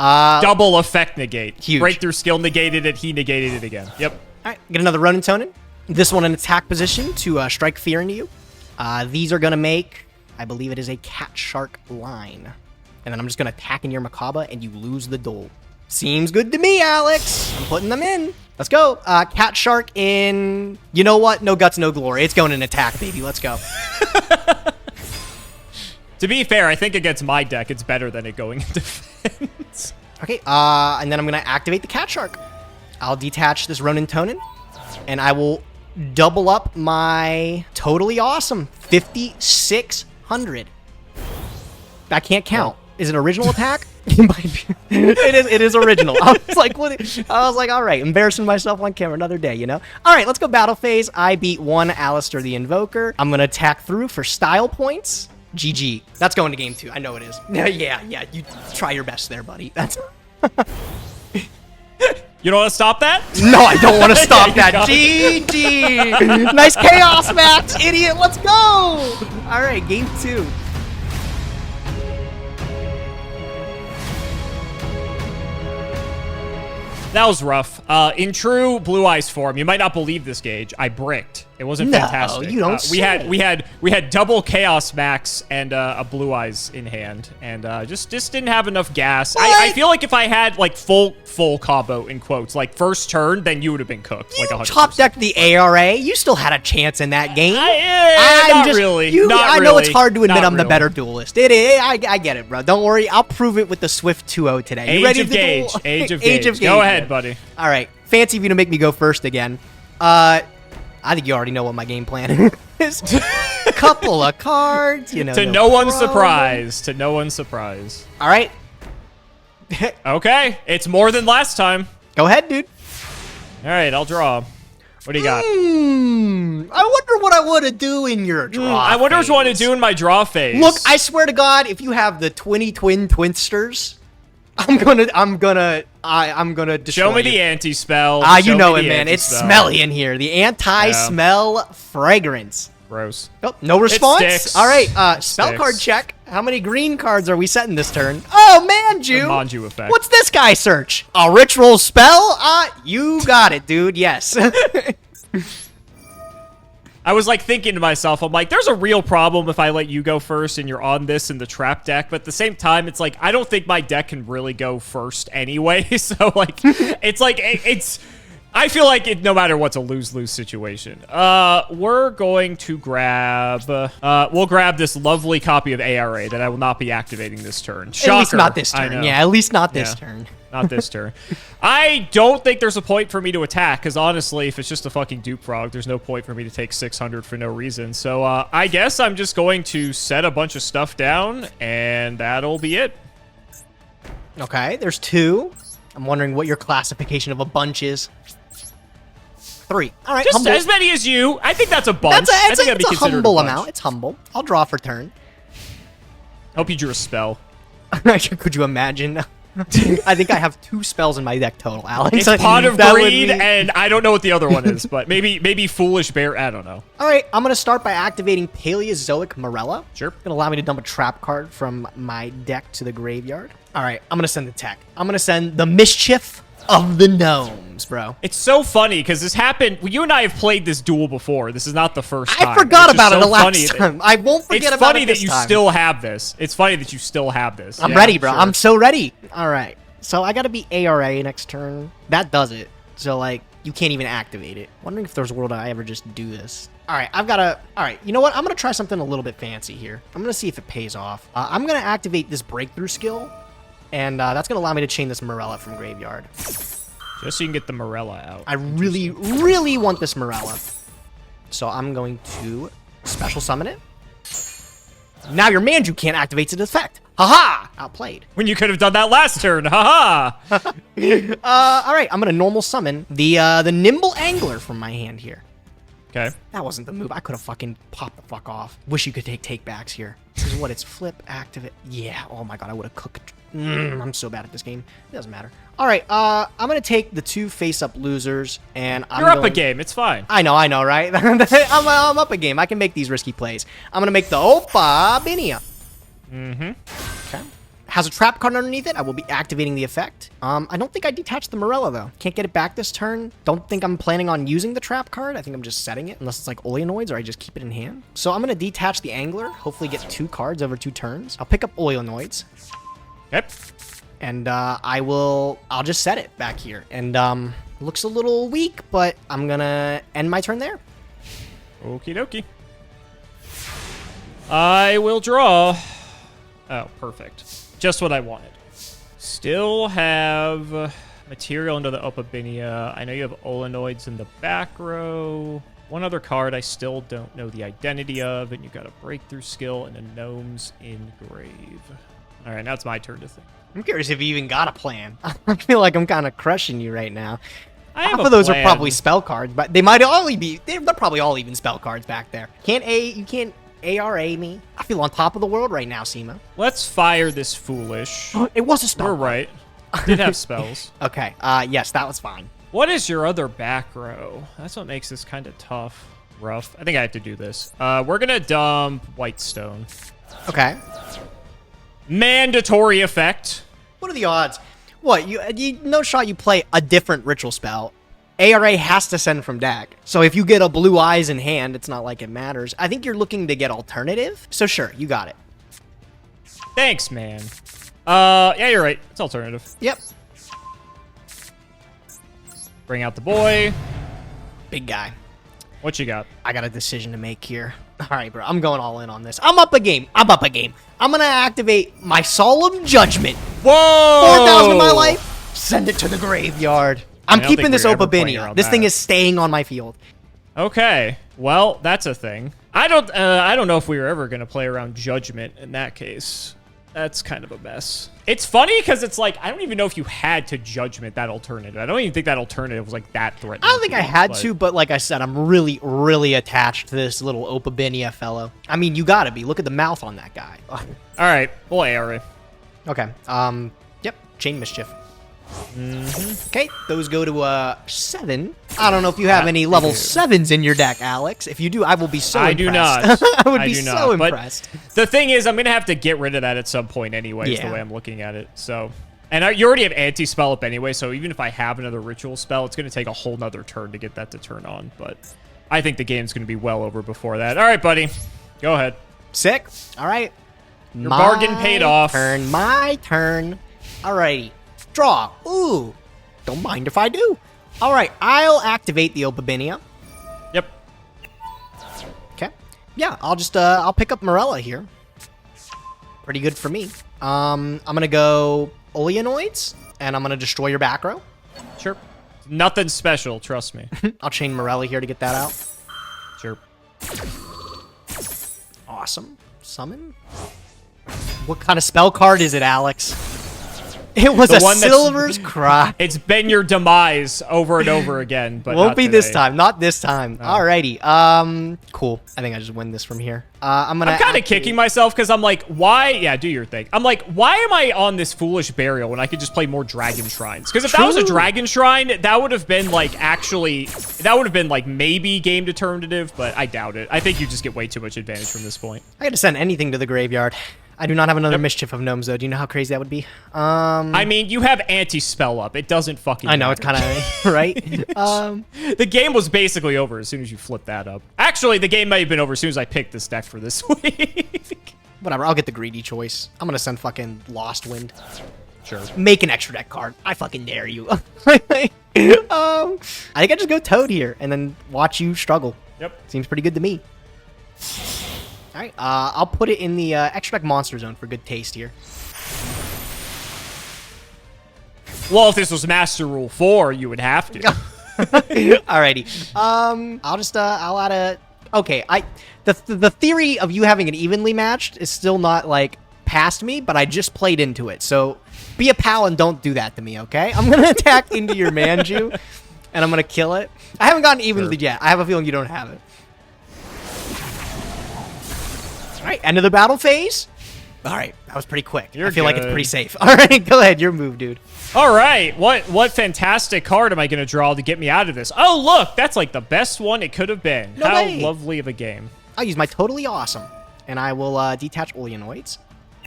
Double effect negate. Huge. Breakthrough skill negated it. He negated it again. Yep. All right. Get another Ronin Tonin. This one in attack position to strike fear into you. These are going to make, I believe it is a Cat Shark line. And then I'm just going to attack in your Macabre, and you lose the duel. Seems good to me, Alex. I'm putting them in. Let's go. Cat Shark in... You know what? No guts, no glory. It's going in attack, baby. Let's go. To be fair, I think against my deck, it's better than it going in defense. Okay, and then I'm going to activate the Cat Shark. I'll detach this Ronin Tonin, and I will double up my totally awesome 5,600. I can't count. Is it original attack? It is original. I was like, all right, embarrassing myself on camera another day, you know? All right, let's go battle phase. I beat one Alistair the Invoker. I'm going to attack through for style points. GG. That's going to game 2. I know it is. Yeah. You try your best there, buddy. That's... You don't want to stop that? No, I don't want to stop that. GG. Nice Chaos Max, idiot. Let's go. All right, game 2. That was rough. In true Blue Eyes form, you might not believe this, Gage. I bricked. It wasn't fantastic. You don't say. We had double Chaos Max and a Blue Eyes in hand, and just didn't have enough gas. I feel like if I had like full combo in quotes, like first turn, then you would have been cooked. Like 100%. Top decked the ARA. You still had a chance in that game. Not really. I know it's hard to admit I'm the better duelist. I get it, bro. Don't worry. I'll prove it with the Swift 2-0 today. You ready to Age of Gage. Go ahead, buddy. All right. Fancy of you to make me go first again. I think you already know what my game plan is. Couple of cards, you know. To no one's surprise. To no one's surprise. All right. Okay, it's more than last time. Go ahead, dude. All right, I'll draw. What do you got? I wonder what I want to do in your draw I wonder what you want to phase. do in my draw phase. Look, I swear to God, if you have the twinsters, I'm gonna destroy show me you. the anti-spell. You know it, man. It's anti-spell. smelly in here. The anti-smell fragrance. Gross. Oh, no response? sticks. All right, spell Sticks. card check. How many green cards are we setting this turn? Oh, Manju. Manju effect. What's this guy search? A ritual spell? You got it, dude. Yes. I was like thinking to myself, I'm like, there's a real problem if I let you go first and you're on this in the trap deck. But at the same time, it's like, I don't think my deck can really go first anyway. So like, it's I feel like it, no matter what's a lose-lose situation. We're going to grab, we'll grab this lovely copy of ARA that I will not be activating this turn. Shocker. At least not this I turn. know. Yeah, at least not this turn. Not this turn. I don't think there's a point for me to attack, because honestly, if it's just a fucking dupe frog, there's no point for me to take 600 for no reason. So I guess I'm just going to set a bunch of stuff down, and that'll be it. Okay, there's 2. I'm wondering what your classification of a bunch is. 3. All right, Just humble. as many as you. I think that's a bunch. That's I think that'd be it's a considered humble bunch. amount. It's humble. I'll draw for turn. Hope you drew a spell. Could you imagine? I think I have 2 spells in my deck total, Alex. It's Pot of That would Greed, be- and I don't know what the other one is, but maybe Foolish Bear. I don't know. All right, I'm going to start by activating Paleozoic Morella. Sure. It's going to allow me to dump a trap card from my deck to the graveyard. All right, I'm going to send the tech. I'm going to send the Mischief of the Gnomes, bro. It's so funny because this happened. You and I have played this duel before. This is not the first time. I forgot It's just about it so the last funny time. I won't forget It's about funny it that this you time. still have this. It's funny that you still have this. I'm Yeah, ready, bro. sure. I'm so ready. All right. So I got to be ARA next turn. That does it. So, like, you can't even activate it. Wondering if there's a world I ever just do this. All right, I've got to... All right, you know what? I'm going to try something a little bit fancy here. I'm going to see if it pays off. I'm going to activate this Breakthrough skill, and that's going to allow me to chain this Morella from graveyard. Just so you can get the Morella out. I really, really want this Morella. So I'm going to special summon it. Now your Manju can't activate its effect. Haha! Outplayed. When you could have done that last turn. Haha. All right, I'm gonna normal summon the Nimble Angler from my hand here. Okay. That wasn't the move. I could have fucking popped the fuck off. Wish you could take takebacks here. This is what it's flip, activate. Yeah. Oh my god, I would have cooked. I'm so bad at this game. It doesn't matter. All right. I'm gonna take the 2 face-up losers, and You're up a game. It's fine. I know, right? I'm up a game. I can make these risky plays. I'm gonna make the Opa Binia. Okay. Has a trap card underneath it. I will be activating the effect. I don't think I detached the Morella, though. Can't get it back this turn. Don't think I'm planning on using the trap card. I think I'm just setting it, unless it's like Oleonoids, or I just keep it in hand. So I'm going to detach the Angler, hopefully get 2 cards over 2 turns. I'll pick up Oleonoids, Yep. and I'll just set it back here. And looks a little weak, but I'm going to end my turn there. Okie dokie. I will draw. Oh, perfect. Just what I wanted. Still have material into the Opabinia. I know you have Oleonoids in the back row. One other card I still don't know the identity of, and you got a breakthrough skill and a Gnomes Engrave. All right, now it's my turn to think. I'm curious if you even got a plan. I feel like I'm kind of crushing you right now. I have Half a of those plan. are probably spell cards, but they might all be. They're probably all even spell cards back there. You can't ARA me. I feel on top of the world right now, Sima. Let's fire this Foolish. It was a spell. We're right. Did have spells. Okay. Yes, that was fine. What is your other back row? That's what makes this kind of tough. Rough. I think I have to do this. We're gonna dump Whitestone. Okay. Mandatory effect. What are the odds? What you no shot you play a different ritual spell. ARA has to send from deck. So if you get a Blue Eyes in hand, it's not like it matters. I think you're looking to get alternative. So sure, you got it. Thanks, man. Yeah, you're right. It's alternative. Yep. Bring out the boy. Big guy. What you got? I got a decision to make here. All right, bro. I'm going all in on this. I'm up a game. I'm going to activate my Solemn Judgment. Whoa! 4,000 of my life. Send it to the graveyard. I'm I don't keeping think this we were ever playing Opabinia. around This thing that. is staying on my field. Okay. Well, that's a thing. I don't know if we were ever gonna play around Judgment in that case. That's kind of a mess. It's funny because it's like, I don't even know if you had to judgment that alternative. I don't even think that alternative was like that threatening. I don't think I had to, but like I said, I'm really, really attached to this little Opabinia fellow. I mean, you gotta be. Look at the mouth on that guy. All right, we'll AR it. Okay. Yep. Chain Mischief. Okay, those go to 7. I don't know if you have any level 7s in your deck, Alex. If you do, I will be so impressed. I do not. I would be so impressed. But the thing is, I'm going to have to get rid of that at some point anyway, is the way I'm looking at it. So, and you already have anti-spell up anyway, so even if I have another ritual spell, it's going to take a whole nother turn to get that to turn on. But I think the game's going to be well over before that. All right, buddy. Go ahead. Sick. All right. Your bargain paid off. My turn. All righty. Draw. Ooh. Don't mind if I do. All right. I'll activate the Opabinia. Yep. Okay. Yeah, I'll just, I'll pick up Morella here. Pretty good for me. I'm going to go Oleanoids, and I'm going to destroy your back row. Sure. Nothing special, trust me. I'll chain Morella here to get that out. Sure. Awesome. Summon. What kind of spell card is it, Alex? It was a Silver's Cry. It's been your demise over and over again, but won't not be today. this time. Not this time. Alrighty. Cool. I think I just win this from here. I'm kind of kicking myself because I'm like, why? Yeah, do your thing. I'm like, why am I on this foolish burial when I could just play more Dragon Shrines? Because if that was a Dragon Shrine, that would have been like maybe game determinative, but I doubt it. I think you just get way too much advantage from this point. I had to send anything to the graveyard. I do not have another Mischief of Gnomes, though. Do you know how crazy that would be? I mean, you have anti-spell up. It doesn't fucking I know, matter. it's kind of, right? The game was basically over as soon as you flipped that up. Actually, the game might have been over as soon as I picked this deck for this week. Whatever, I'll get the greedy choice. I'm going to send fucking Lost Wind. Sure. Make an extra deck card. I fucking dare you. I think I just go Toad here and then watch you struggle. Yep. Seems pretty good to me. All right, I'll put it in the extra deck monster zone for good taste here. Well, if this was Master Rule 4, you would have to. Alrighty. I'll add a... Okay, the theory of you having it evenly matched is still not, like, past me, but I just played into it. So, be a pal and don't do that to me, okay? I'm going to attack into your Manju, and I'm going to kill it. I haven't gotten evenly yet. I have a feeling you don't have it. Alright, end of the battle phase. Alright, that was pretty quick. I feel like it's pretty safe. Alright, go ahead. Your move, dude. Alright, what fantastic card am I going to draw to get me out of this? Oh, look, that's like the best one it could have been. No How way. lovely of a game. I'll use my Totally Awesome, and I will detach Oleanoids.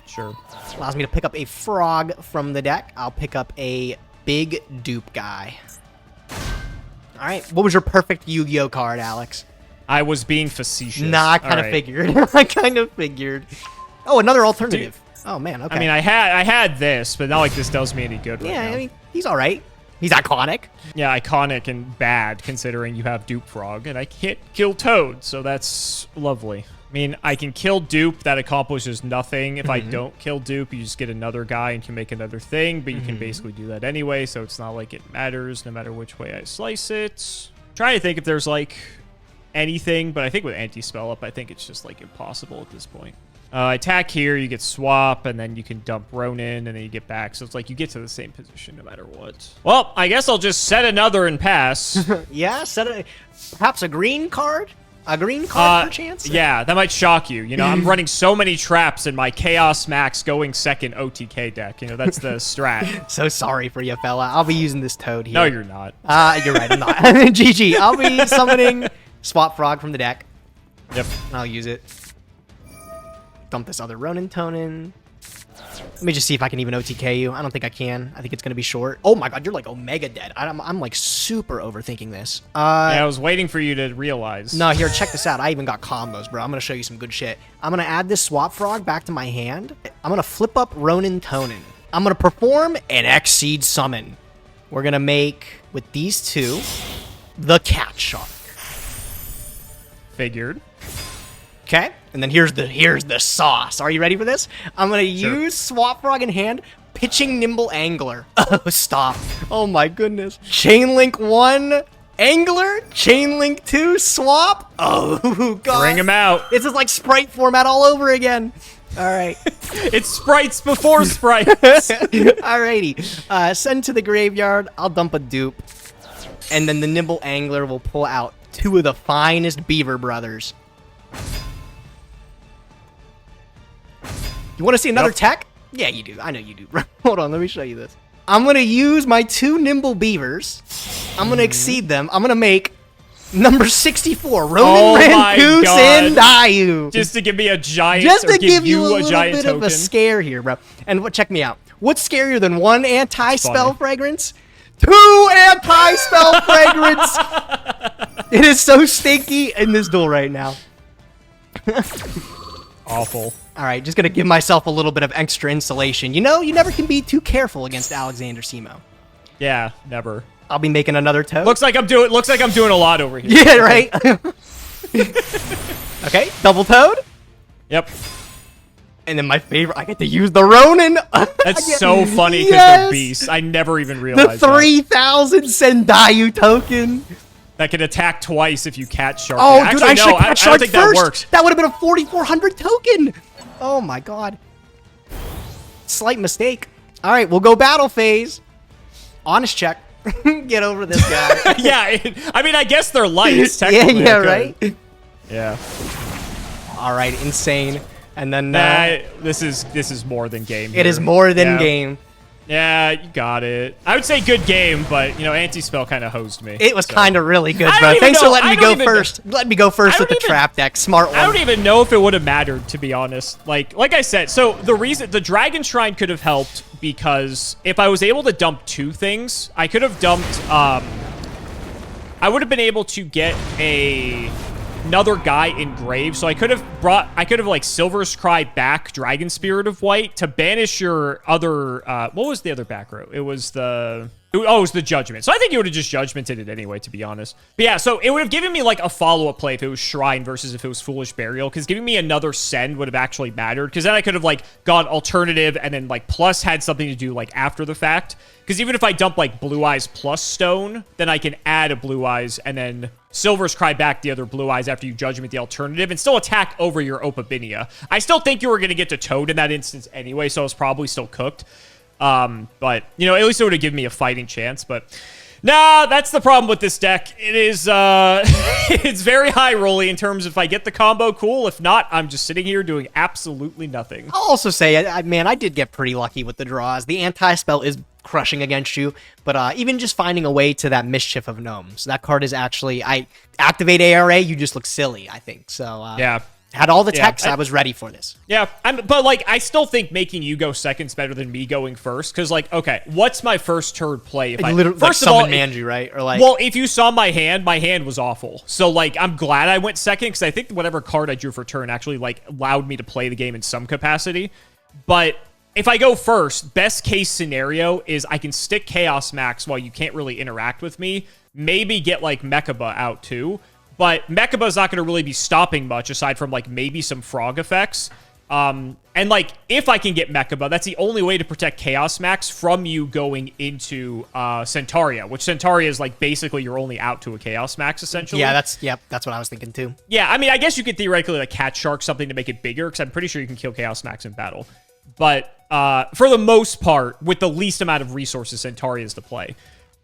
Sure. Allows me to pick up a frog from the deck. I'll pick up a big dupe guy. Alright, what was your perfect Yu-Gi-Oh card, Alex? I was being facetious. Nah, I kind of figured. I kind of figured. Oh, another alternative. Oh, man, okay. I mean, I had this, but not like this does me any good right now. I mean, he's all right. He's iconic. Yeah, iconic and bad, considering you have Dupe Frog, and I can't kill Toad, so that's lovely. I mean, I can kill Dupe. That accomplishes nothing. If I don't kill Dupe, you just get another guy and can make another thing, but you can basically do that anyway, so it's not like it matters no matter which way I slice it. I'm trying to think if there's, like, anything, but I think with anti-spell up, I think it's just, like, impossible at this point. Attack here, you get swap, and then you can dump Ronin, and then you get back. So it's like you get to the same position no matter what. Well, I guess I'll just set another and pass. Yeah, perhaps a green card? A green card, perchance? Yeah, that might shock you. You know, I'm running so many traps in my Chaos Max going second OTK deck. You know, that's the strat. So sorry for you, fella. I'll be using this Toad here. No, you're not. You're right, I'm not. GG. I'll be summoning Swap Frog from the deck. Yep. I'll use it. Dump this other Ronin Tonin. Let me just see if I can even OTK you. I don't think I can. I think it's going to be short. Oh my god, you're like Omega dead. I'm like super overthinking this. Yeah, I was waiting for you to realize. No, here, check this out. I even got combos, bro. I'm going to show you some good shit. I'm going to add this Swap Frog back to my hand. I'm going to flip up Ronin Tonin. I'm going to perform an Exceed Summon. We're going to make, with these two, the Cat Shark. Figured. Okay, and then here's the sauce. Are you ready for this? I'm gonna use Swap Frog in hand, pitching Nimble Angler. Oh, stop. Oh my goodness. Chain Link 1, Angler, Chain Link 2, Swap. Oh, God. Bring him out. This is like Sprite format all over again. All right. It's sprites before sprites. Alrighty. Send to the graveyard. I'll dump a dupe. And then the Nimble Angler will pull out 2 of the finest Beaver Brothers. You want to see another tech? Yeah, you do. I know you do. Hold on, let me show you this. I'm going to use my 2 Nimble Beavers. I'm going to exceed them. I'm going to make number 64, Ronin Rangoose and Dayu. Just to give me a giant, just to give you a little little bit of a scare here, bro. And check me out. What's scarier than 1 anti-spell fragrance? 2 anti-spell fragrance. It is so stinky in this duel right now. Awful. All right, just gonna give myself a little bit of extra insulation. You know, you never can be too careful against Alexander Cimoooooooo. Yeah, never. I'll be making another toad. Looks like I'm doing a lot over here. Yeah, right. Okay, double toad. Yep. And then my favorite, I get to use the Ronin. That's so funny because they're beasts. I never even realized the 3,000 Sendayu token. That can attack twice if you catch Shark. Oh, Actually, dude, I should no, catch I don't Shark think first. that works. That would have been a 4,400 token. Oh my God. Slight mistake. All right, we'll go battle phase. Honest check. Get over this guy. Yeah, I mean, I guess they're lights, technically. Yeah, right? Yeah. All right, insane. And then... this is more than game It is more than game. Yeah, you got it. I would say good game, but, you know, anti-spell kind of hosed me. It was kind of really good, bro. Thanks for letting me go first. Let me go first with the trap deck. Smart one. I don't even know if it would have mattered, to be honest. Like I said, so the Dragon Shrine could have helped because if I was able to dump 2 things, I could have dumped, I would have been able to get another guy in grave, so I could have like Silver Scry back Dragon Spirit of White to banish your other what was the other back row? It was the Judgment. So I think you would have just Judgmented it anyway, to be honest. But yeah, so it would have given me like a follow-up play if it was Shrine versus if it was Foolish Burial, because giving me another send would have actually mattered, because then I could have like gone alternative and then like plus had something to do like after the fact. Because even if I dump like Blue Eyes plus Stone, then I can add a Blue Eyes and then Silver's Cry back the other Blue Eyes after you Judgment the alternative and still attack over your Opabinia. I still think you were going to get to Toad in that instance anyway, so I was probably still cooked. But, you know, at least it would have given me a fighting chance, but... Nah, that's the problem with this deck. It is, it's very high rolly in terms of if I get the combo, cool. If not, I'm just sitting here doing absolutely nothing. I'll also say, man, I did get pretty lucky with the draws. The anti-spell is crushing against you, but even just finding a way to that Mischief of Gnomes. That card is actually, I activate ARA, you just look silly, I think. So, yeah. Had all the techs, I was ready for this. Yeah, but, like, I still think making you go second's better than me going first, because, like, okay, what's my first turn play? If I literally, first of all, Manju, right? Or like, well, if you saw my hand was awful. So, like, I'm glad I went second, because I think whatever card I drew for turn actually, like, allowed me to play the game in some capacity. But if I go first, best case scenario is I can stick Chaos Max while you can't really interact with me, maybe get, like, Mechaba out, too. But Mechaba's not going to really be stopping much aside from, like, maybe some frog effects. And, like, if I can get Mechaba, that's the only way to protect Chaos Max from you going into Centaria, which Centaria is, like, basically your only out to a Chaos Max, essentially. Yeah, that's what I was thinking, too. Yeah, I mean, I guess you could theoretically, like, Cat Shark something to make it bigger, because I'm pretty sure you can kill Chaos Max in battle. But for the most part, with the least amount of resources, Centaria is to play.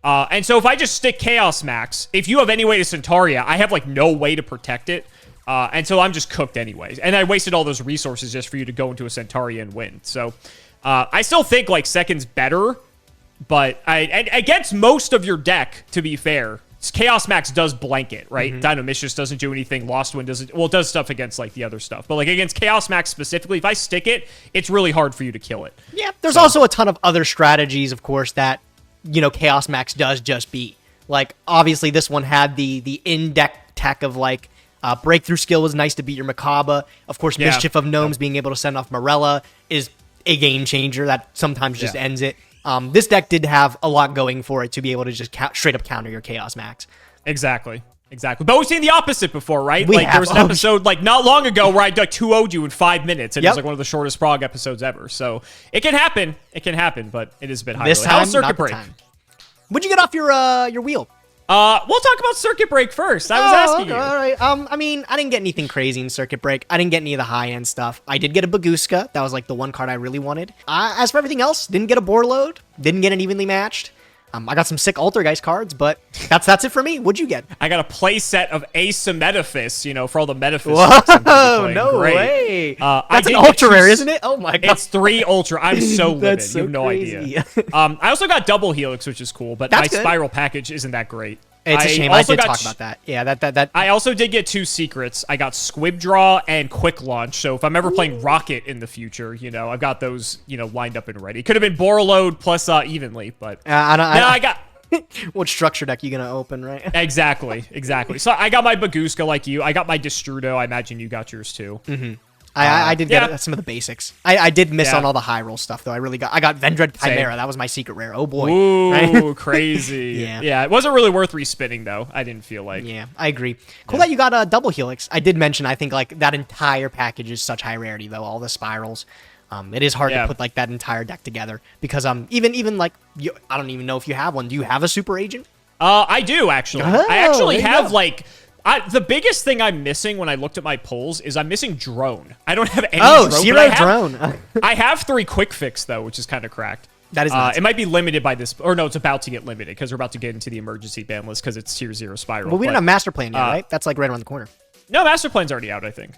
And so if I just stick Chaos Max, if you have any way to Centaria, I have, like, no way to protect it. And so I'm just cooked anyways. And I wasted all those resources just for you to go into a Centaria and win. So I still think, like, second's better. But against most of your deck, to be fair, Chaos Max does blanket, right? Dynamicious doesn't do anything. Lost Wind doesn't... Well, it does stuff against, like, the other stuff. But, like, against Chaos Max specifically, if I stick it, it's really hard for you to kill it. Yeah, there's also a ton of other strategies, of course, that... you know, Chaos Max does just beat. Like, obviously, this one had the in-deck tech of, like, Breakthrough Skill was nice to beat your Makaba. Of course, Mischief of Gnomes, being able to send off Morella, is a game changer that sometimes just ends it. This deck did have a lot going for it to be able to just straight up counter your Chaos Max. Exactly. But we've seen the opposite before, right? There was an episode, like, not long ago where I, like, 2-0'd you in 5 minutes, and it was, like, one of the shortest Prague episodes ever. So, it can happen. But it is a bit high. This time, not the time. What'd you get off your wheel? We'll talk about Circuit Break first. I was asking you. All right. I mean, I didn't get anything crazy in Circuit Break. I didn't get any of the high-end stuff. I did get a Baguska. That was like the one card I really wanted. As for everything else, didn't get a Borload. Didn't get an Evenly Matched. I got some sick Altergeist cards, but that's it for me. What'd you get? I got a play set of Asymmetriphus, for all the Metaphys. Whoa, no way. That's an ultra rare, isn't it? Oh my god. It's 3 ultra. I'm so livid. That's so you have no crazy. idea. I also got double Helix, which is cool, but my Spiral package isn't that great. It's a shame. I did talk about that. Yeah, that. I also did get 2 secrets. I got Squib Draw and Quick Launch. So if I'm ever playing Rocket in the future, I've got those, lined up and ready. Could have been Borload plus Evenly, but I got. What structure deck you gonna open, right? Exactly. So I got my Baguska like you. I got my Destrudo. I imagine you got yours too. Mm-hmm. I did get some of the basics. I did miss on all the high roll stuff though. I got Vendread Chimera. That was my secret rare. Oh boy. Ooh, right? Crazy. Yeah. It wasn't really worth respinning though. I didn't feel like. Yeah, I agree. Cool that you got a double Helix. I did mention I think like that entire package is such high rarity though. All the spirals. It is hard to put like that entire deck together because even like I don't even know if you have one. Do you have a super agent? I do actually. I actually have like. The biggest thing I'm missing when I looked at my pulls is I'm missing drone. I don't have any drone. Zero drone. I have 3 quick fix though, which is kind of cracked. That is nuts. It might be limited by this, or no, it's about to get limited because we're about to get into the emergency ban list because it's tier 0 spiral. Well, we don't have master plan yet, right? That's like right around the corner. No, master plan's already out, I think.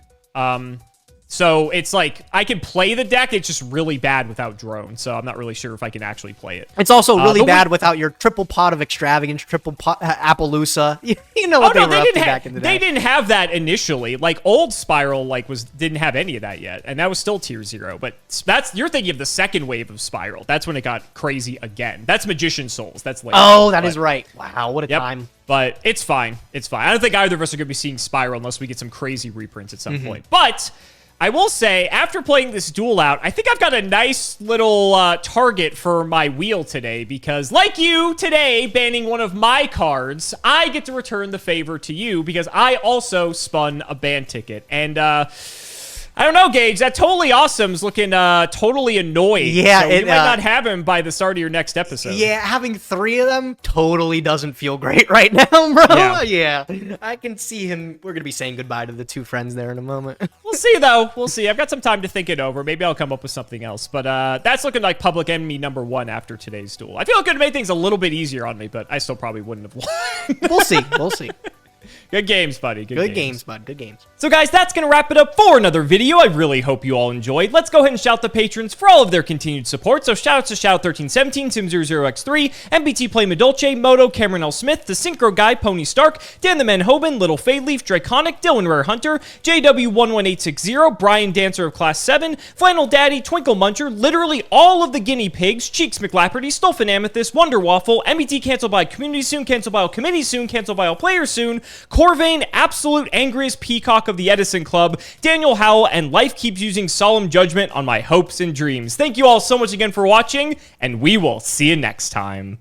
So it's like I can play the deck. It's just really bad without drone. So I'm not really sure if I can actually play it. It's also really bad without your triple pot of extravagance, triple pot Appaloosa. You know what they were up to back in the day. They didn't have that initially. Like old Spiral, didn't have any of that yet, and that was still tier 0. But you're thinking of the second wave of Spiral. That's when it got crazy again. That's Magician Souls. That's later. Oh, that is right. Wow, what a time. But it's fine. It's fine. I don't think either of us are going to be seeing Spiral unless we get some crazy reprints at some point. But I will say, after playing this duel out, I think I've got a nice little target for my wheel today because, like you today, banning one of my cards, I get to return the favor to you because I also spun a ban ticket. And, I don't know, Gage. That Totally Awesome's looking totally annoyed. Yeah, so you might not have him by the start of your next episode. Yeah, having 3 of them totally doesn't feel great right now, bro. Yeah. I can see him. We're going to be saying goodbye to the 2 friends there in a moment. We'll see, though. We'll see. I've got some time to think it over. Maybe I'll come up with something else. But that's looking like public enemy number 1 after today's duel. I feel it could have made things a little bit easier on me, but I still probably wouldn't have won. We'll see. We'll see. Good games, buddy. Good games, bud. Good games. So, guys, that's going to wrap it up for another video. I really hope you all enjoyed. Let's go ahead and shout the patrons for all of their continued support. So, shout-outs to Shout1317, Sim00x3, MBT Play Medolce, Moto, Cameron L. Smith, The Synchro Guy, Pony Stark, Dan the Man Hoban, Little Fadeleaf, Draconic, Dylan Rare Hunter, JW11860, Brian Dancer of Class 7, Flannel Daddy, Twinkle Muncher, literally all of the guinea pigs, Cheeks McLapperty, Stolfin Amethyst, Wonder Waffle, MBT canceled by community soon, canceled by all committee soon, canceled by all players soon, Corvain, absolute angriest peacock of the Edison Club, Daniel Howell, and life keeps using solemn judgment on my hopes and dreams. Thank you all so much again for watching, and we will see you next time.